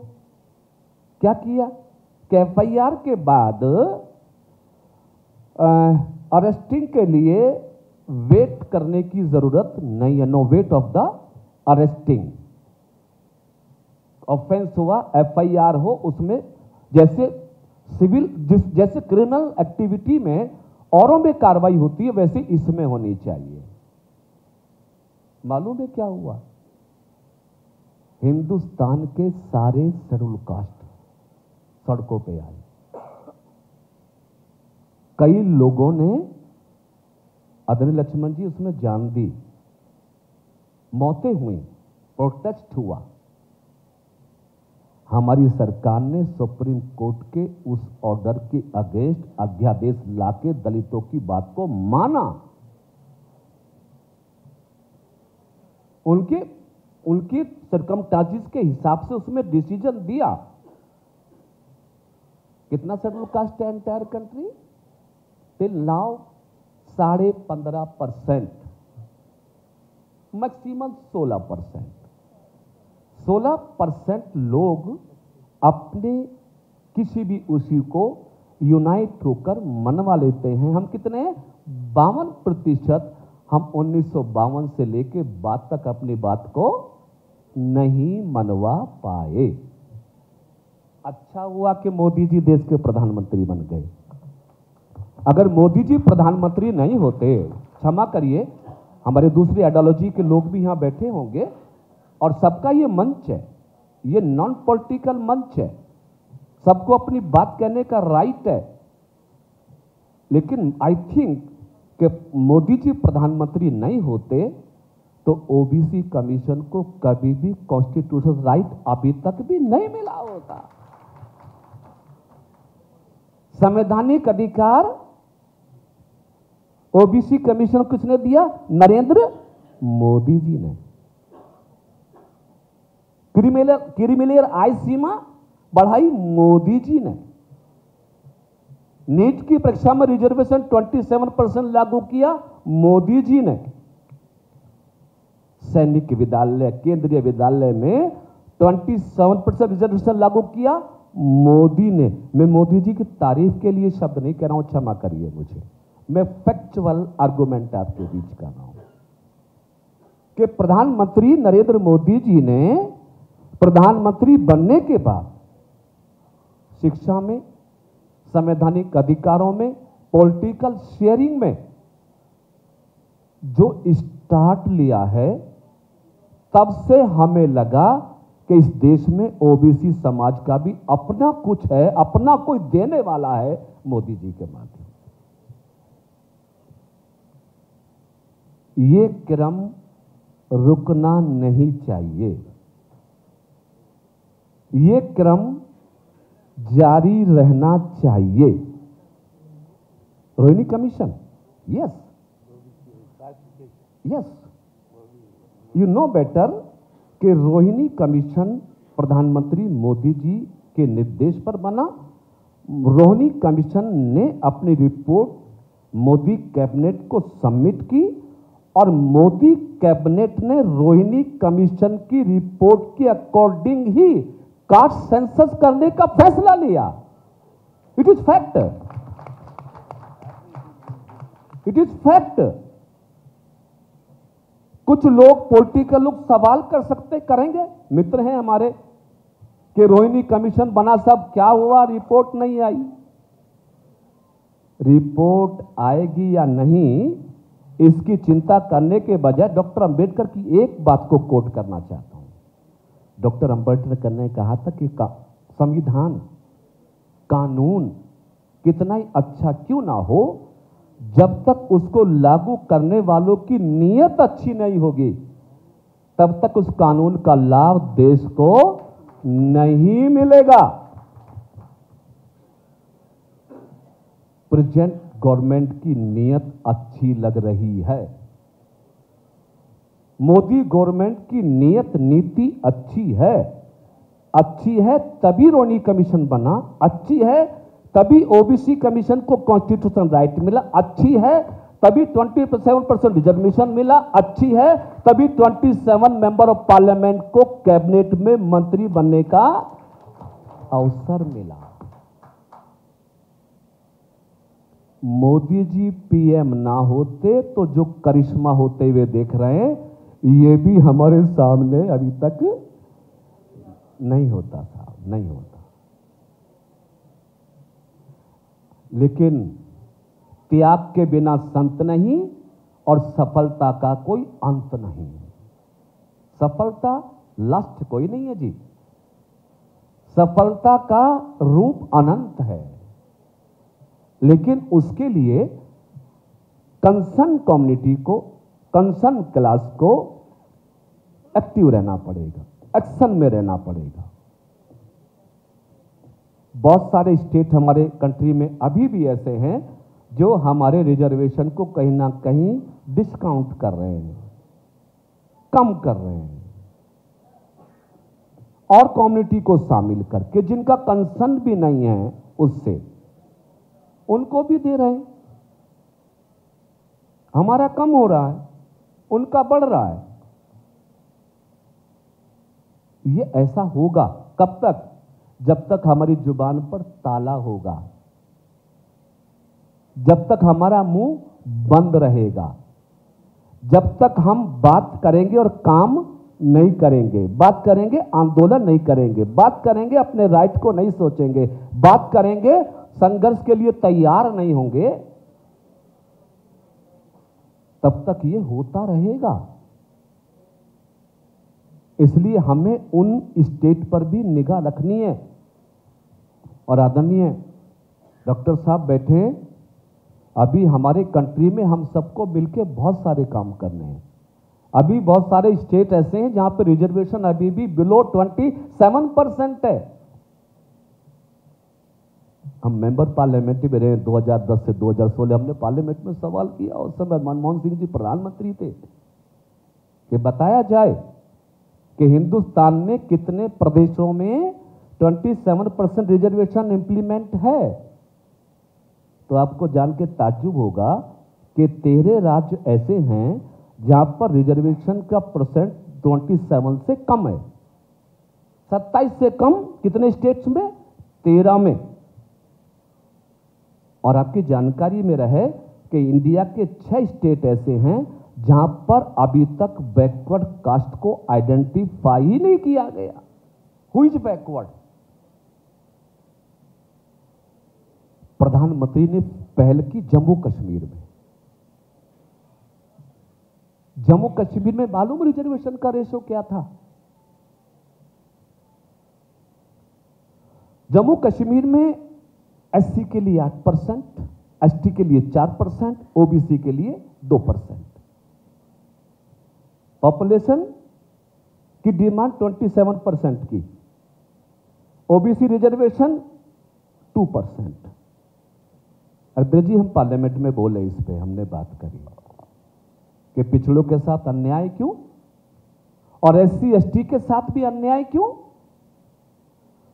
क्या किया कि एफआईआर के बाद अरेस्टिंग के लिए वेट करने की जरूरत नहीं है, no wait of the arresting. Offence हुआ, एफआईआर हो, उसमें जैसे सिविल जैसे क्रिमिनल एक्टिविटी में औरों में कार्रवाई होती है वैसे इसमें होनी चाहिए। मालूम है क्या हुआ? हिंदुस्तान के सारे शेड्यूल कास्ट सड़कों पे आए। कई लोगों ने, आदरणीय लक्ष्मण जी, उसमें जान दी, मौतें हुई, प्रोटेस्ट हुआ। हमारी सरकार ने सुप्रीम कोर्ट के उस ऑर्डर के अगेंस्ट अध्यादेश लाके दलितों की बात को माना। उनके सर्कमस्टांसेस के हिसाब से उसमें डिसीजन दिया। कितना शेड्यूल कास्ट है entire country? Till now 15.5%, maximum 16%। 16% लोग अपने किसी भी उसी को यूनाइट होकर मनवा लेते हैं। हम कितने हैं? 52%। हम 1952 से लेके बाद तक अपनी बात को नहीं मनवा पाए। अच्छा हुआ कि मोदी जी देश के प्रधानमंत्री बन गए। अगर मोदी जी प्रधानमंत्री नहीं होते, क्षमा करिए, हमारे दूसरी आइडियोलॉजी के लोग भी यहां बैठे होंगे, और सबका ये मंच है, ये नॉन पॉलिटिकल मंच है, सबको अपनी बात कहने का राइट है। लेकिन आई थिंक कि मोदी जी प्रधानमंत्री नहीं होते तो ओबीसी कमीशन को कभी भी कॉन्स्टिट्यूशनल राइट अभी तक भी नहीं मिला होता। संवैधानिक अधिकार ओबीसी कमीशन किसने दिया? नरेंद्र मोदी जी ने। क्रिमिनल आय सीमा बढ़ाई मोदी जी ने। नीट की परीक्षा में रिजर्वेशन 27% लागू किया मोदी जी ने। सैनिक विद्यालय, केंद्रीय विद्यालय में 27% रिजर्वेशन लागू किया मोदी ने। मैं मोदी जी की तारीफ के लिए शब्द नहीं कह रहा हूं, क्षमा करिए मुझे, मैं फैक्चुअल आर्गुमेंट आपके बीच कर रहा हूं कि प्रधानमंत्री नरेंद्र मोदी जी ने प्रधानमंत्री बनने के बाद शिक्षा में, संवैधानिक अधिकारों में, पॉलिटिकल शेयरिंग में जो स्टार्ट लिया है, तब से हमें लगा कि इस देश में ओबीसी समाज का भी अपना कुछ है, अपना कोई देने वाला है मोदी जी के माध्यम। ये क्रम रुकना नहीं चाहिए, ये क्रम जारी रहना चाहिए। Rohini commission, yes yes, you know better कि रोहिणी कमीशन प्रधानमंत्री मोदी जी के निर्देश पर बना। रोहिणी कमीशन ने अपनी रिपोर्ट मोदी कैबिनेट को सबमिट की और मोदी कैबिनेट ने रोहिणी कमीशन की रिपोर्ट के अकॉर्डिंग ही कास्ट सेंसस करने का फैसला लिया। It is fact, it is fact. कुछ लोग, पॉलिटिकल लोग सवाल कर सकते, करेंगे, मित्र हैं हमारे, कि रोहिणी कमीशन बना, सब क्या हुआ, रिपोर्ट नहीं आई। रिपोर्ट आएगी या नहीं इसकी चिंता करने के बजाय डॉक्टर अंबेडकर की एक बात को कोट करना चाहता हूं। डॉक्टर अंबेडकर ने कहा था कि संविधान, कानून कितना ही अच्छा क्यों ना हो, जब तक उसको लागू करने वालों की नीयत अच्छी नहीं होगी तब तक उस कानून का लाभ देश को नहीं मिलेगा। प्रेजेंट गवर्नमेंट की नीयत अच्छी लग रही है, मोदी गवर्नमेंट की नीयत, नीति अच्छी है, अच्छी है तभी रोहिणी कमीशन बना, अच्छी है तभी ओबीसी कमीशन को कॉन्स्टिट्यूशन राइट मिला, अच्छी है तभी 27% रिजर्वेशन मिला, अच्छी है, तभी 27 मेंबर ऑफ पार्लियामेंट को कैबिनेट में मंत्री बनने का अवसर मिला। मोदी जी पीएम ना होते तो जो करिश्मा होते हुए देख रहे हैं, ये भी हमारे सामने अभी तक नहीं होता था, नहीं होता। लेकिन त्याग के बिना संत नहीं और सफलता का कोई अंत नहीं। सफलता लास्ट कोई नहीं है जी, सफलता का रूप अनंत है, लेकिन उसके लिए कंसर्न कम्युनिटी को, कंसर्न क्लास को एक्टिव रहना पड़ेगा, एक्शन में रहना पड़ेगा। बहुत सारे स्टेट हमारे कंट्री में अभी भी ऐसे हैं जो हमारे रिजर्वेशन को कहीं ना कहीं डिस्काउंट कर रहे हैं, कम कर रहे हैं, और कम्युनिटी को शामिल करके जिनका कंसर्न भी नहीं है उससे उनको भी दे रहे हैं। हमारा कम हो रहा है, उनका बढ़ रहा है। ये ऐसा होगा कब तक? जब तक हमारी जुबान पर ताला होगा, जब तक हमारा मुंह बंद रहेगा, जब तक हम बात करेंगे और काम नहीं करेंगे, बात करेंगे आंदोलन नहीं करेंगे, बात करेंगे अपने राइट को नहीं सोचेंगे, बात करेंगे संघर्ष के लिए तैयार नहीं होंगे, तब तक ये होता रहेगा। इसलिए हमें उन स्टेट पर भी निगाह रखनी है। और आदरणीय डॉक्टर साहब बैठे, अभी हमारे कंट्री में हम सबको मिलकर बहुत सारे काम करने हैं। अभी बहुत सारे स्टेट ऐसे हैं जहां पे रिजर्वेशन अभी भी बिलो 27% है। हम मेंबर पार्लियामेंट में रहे 2010 से 2016, हमने पार्लियामेंट में सवाल किया, उस समय मनमोहन सिंह जी प्रधानमंत्री थे, कि बताया जाए कि हिंदुस्तान में कितने प्रदेशों में 27% रिजर्वेशन इंप्लीमेंट है। तो आपको जान के ताज्जुब होगा कि 13 राज्य ऐसे हैं जहां पर रिजर्वेशन का परसेंट 27 से कम है। 27 से कम कितने स्टेट्स में? 13 में। और आपकी जानकारी में रहे कि इंडिया के 6 स्टेट ऐसे हैं जहां पर अभी तक बैकवर्ड कास्ट को आइडेंटिफाई ही नहीं किया गया। Who is backward? प्रधानमंत्री ने पहल की जम्मू कश्मीर में। जम्मू कश्मीर में मालूम रिजर्वेशन का रेशो क्या था? जम्मू कश्मीर में एससी के लिए 8%, एसटी के लिए 4%, ओबीसी के लिए 2%। पॉपुलेशन की डिमांड 27% की, ओबीसी रिजर्वेशन 2%। अकबर जी, हम पार्लियामेंट में बोले, इस पे हमने बात करी कि पिछड़ों के साथ अन्याय क्यों और एससी एसटी के साथ भी अन्याय क्यों?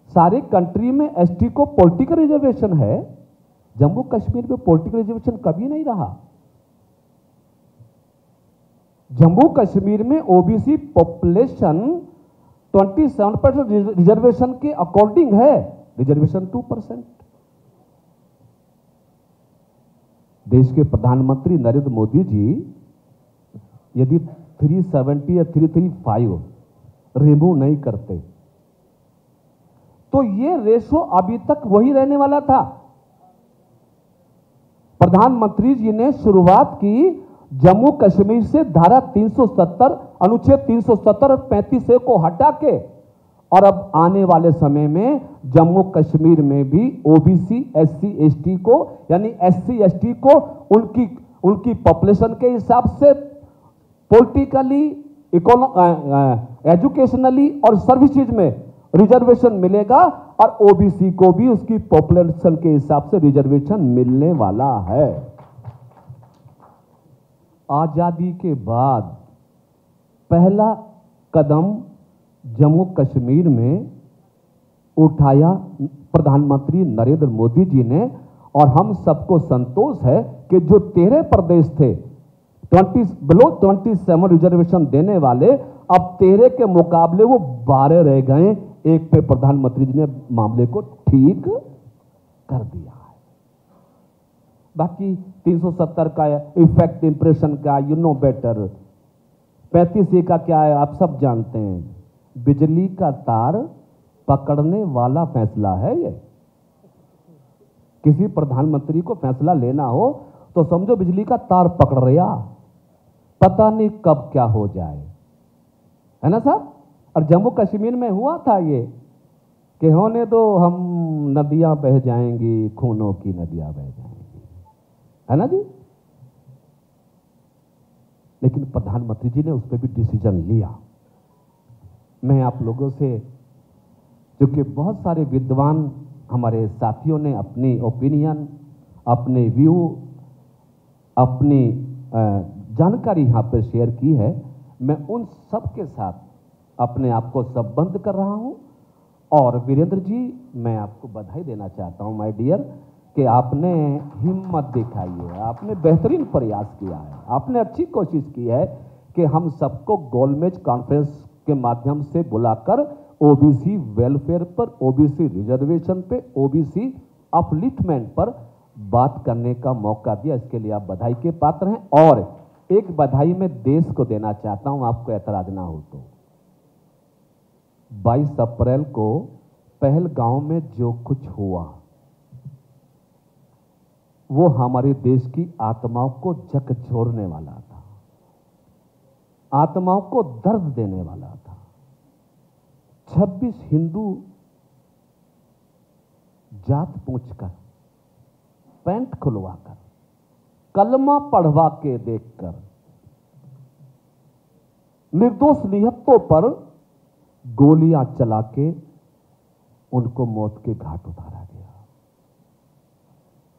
सारे कंट्री में एसटी को पॉलिटिकल रिजर्वेशन है, जम्मू कश्मीर में पॉलिटिकल रिजर्वेशन कभी नहीं रहा। जम्मू कश्मीर में ओबीसी पॉपुलेशन 27% रिजर्वेशन के अकॉर्डिंग है, रिजर्वेशन 2%। देश के प्रधानमंत्री नरेंद्र मोदी जी यदि 370 या 335 रिमूव नहीं करते तो ये रेशो अभी तक वही रहने वाला था। प्रधानमंत्री जी ने शुरुआत की जम्मू कश्मीर से धारा 370, अनुच्छेद 370 और 35A को हटा के, और अब आने वाले समय में जम्मू कश्मीर में भी ओबीसी एससी एसटी को, यानी एससी एसटी को उनकी पॉपुलेशन के हिसाब से पॉलिटिकली, एजुकेशनली और सर्विसेज में रिजर्वेशन मिलेगा, और ओबीसी को भी उसकी पॉपुलेशन के हिसाब से रिजर्वेशन मिलने वाला है। आजादी के बाद पहला कदम जम्मू कश्मीर में उठाया प्रधानमंत्री नरेंद्र मोदी जी ने, और हम सबको संतोष है कि जो 13 प्रदेश थे 27 रिजर्वेशन देने वाले, अब 13 के मुकाबले वो 12 रह गए। एक पे प्रधानमंत्री जी ने मामले को ठीक कर दिया है। बाकी 370 का इफेक्ट इंप्रेशन का यू नो बेटर, 35A का क्या है आप सब जानते हैं। बिजली का तार पकड़ने वाला फैसला है ये। किसी प्रधानमंत्री को फैसला लेना हो तो समझो बिजली का तार पकड़ रहा, पता नहीं कब क्या हो जाए, है ना सर। और जम्मू कश्मीर में हुआ था ये कि होने दो, हम नदियां बह जाएंगी, खूनों की नदियां बह जाएंगी, है ना जी। लेकिन प्रधानमंत्री जी ने उस पर भी डिसीजन लिया। मैं आप लोगों से, जो कि बहुत सारे विद्वान हमारे साथियों ने अपनी ओपिनियन, अपने व्यू, अपनी जानकारी यहाँ पर शेयर की है, मैं उन सब के साथ अपने आप को संबद्ध कर रहा हूँ। और वीरेंद्र जी, मैं आपको बधाई देना चाहता हूँ माय डियर, कि आपने हिम्मत दिखाई है, आपने बेहतरीन प्रयास किया है, आपने अच्छी कोशिश की है कि हम सबको गोलमेज कॉन्फ्रेंस के माध्यम से बुलाकर ओबीसी वेलफेयर पर, ओबीसी रिजर्वेशन पे, ओबीसी अपलिफ्टमेंट पर बात करने का मौका दिया। इसके लिए आप बधाई के पात्र हैं। और एक बधाई मैं देश को देना चाहता हूं, आपको ऐतराज ना हो तो। 22 अप्रैल को पहलगांव में जो कुछ हुआ वो हमारे देश की आत्माओं को झकझोरने वाला था, आत्माओं को दर्द देने वाला था। 26 हिंदू जात पूछकर, पैंट खुलवाकर, कलमा पढ़वा के देखकर निर्दोष निहत्तों पर गोलियां चला के उनको मौत के घाट उतारा गया।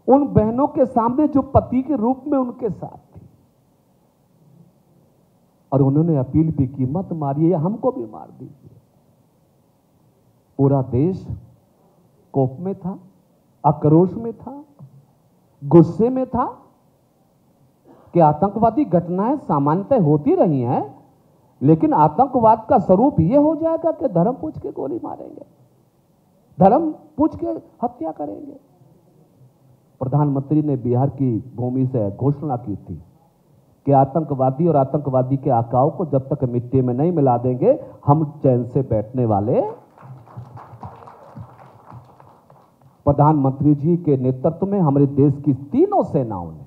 उन बहनों के सामने जो पति के रूप में उनके साथ थी, और उन्होंने अपील भी की, मत मारिए या हमको भी मार दीजिए। पूरा देश कोप में था, आक्रोश में था, गुस्से में था कि आतंकवादी घटनाएं सामान्यतः होती रही हैं, लेकिन आतंकवाद का स्वरूप यह हो जाएगा कि धर्म पूछ के गोली मारेंगे, धर्म पूछ के हत्या करेंगे। प्रधानमंत्री ने बिहार की भूमि से घोषणा की थी कि आतंकवादी और आतंकवादी के आकाओं को जब तक मिट्टी में नहीं मिला देंगे, हम चैन से बैठने वाले। प्रधानमंत्री जी के नेतृत्व में हमारे देश की तीनों सेनाओं ने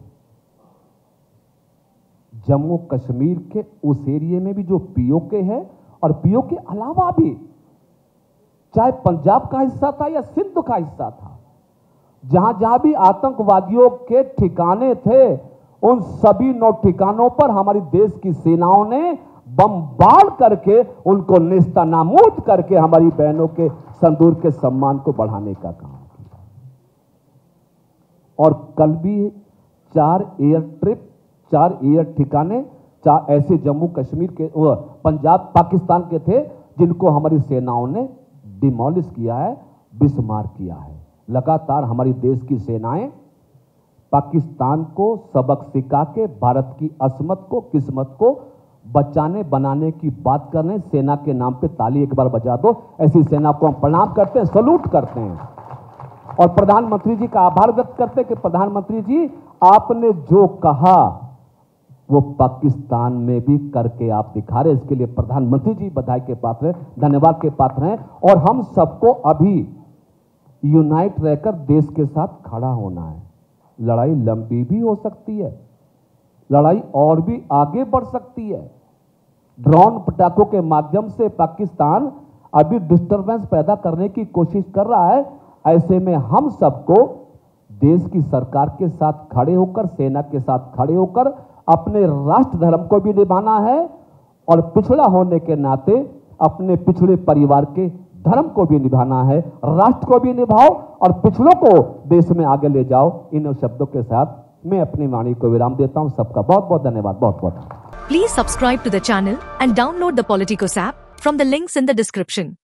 जम्मू कश्मीर के उस एरिया में भी जो पीओके है, और पीओके के अलावा भी चाहे पंजाब का हिस्सा था या सिंध का हिस्सा था, जहां जहां भी आतंकवादियों के ठिकाने थे, उन सभी 9 ठिकानों पर हमारी देश की सेनाओं ने बमबार्ड करके उनको नेस्तनाबूद करके हमारी बहनों के संदूर के सम्मान को बढ़ाने का काम किया। और कल भी 4 एयर ठिकाने, 4 ऐसे जम्मू कश्मीर के, पंजाब पाकिस्तान के थे जिनको हमारी सेनाओं ने डिमोलिश किया है, बिस्मार किया है। लगातार हमारी देश की सेनाएं पाकिस्तान को सबक सिखा के भारत की असमत को, किस्मत को बचाने बनाने की बात कर रहे हैं। सेना के नाम पे ताली एक बार बजा दो। ऐसी सेना को हम प्रणाम करते हैं, सलूट करते हैं, और प्रधानमंत्री जी का आभार व्यक्त करते हैं कि प्रधानमंत्री जी, आपने जो कहा वो पाकिस्तान में भी करके आप दिखा रहे। इसके लिए प्रधानमंत्री जी बधाई के पात्र हैं, धन्यवाद के पात्र हैं। और हम सबको अभी यूनाइट रहकर देश के साथ खड़ा होना है। लड़ाई लंबी भी हो सकती है, लड़ाई और भी आगे बढ़ सकती है। ड्रोन पटाखों के माध्यम से पाकिस्तान अभी डिस्टरबेंस पैदा करने की कोशिश कर रहा है। ऐसे में हम सबको देश की सरकार के साथ खड़े होकर, सेना के साथ खड़े होकर अपने राष्ट्र धर्म को भी निभाना है, और पिछड़ा होने के नाते अपने पिछड़े परिवार के धर्म को भी निभाना है। राष्ट्र को भी निभाओ और पिछड़ों को देश में आगे ले जाओ। इन शब्दों के साथ मैं अपनी वाणी को विराम देता हूं। सबका बहुत बहुत धन्यवाद। बहुत बहुत Please subscribe to the channel and download the Politicos app from the links in the description.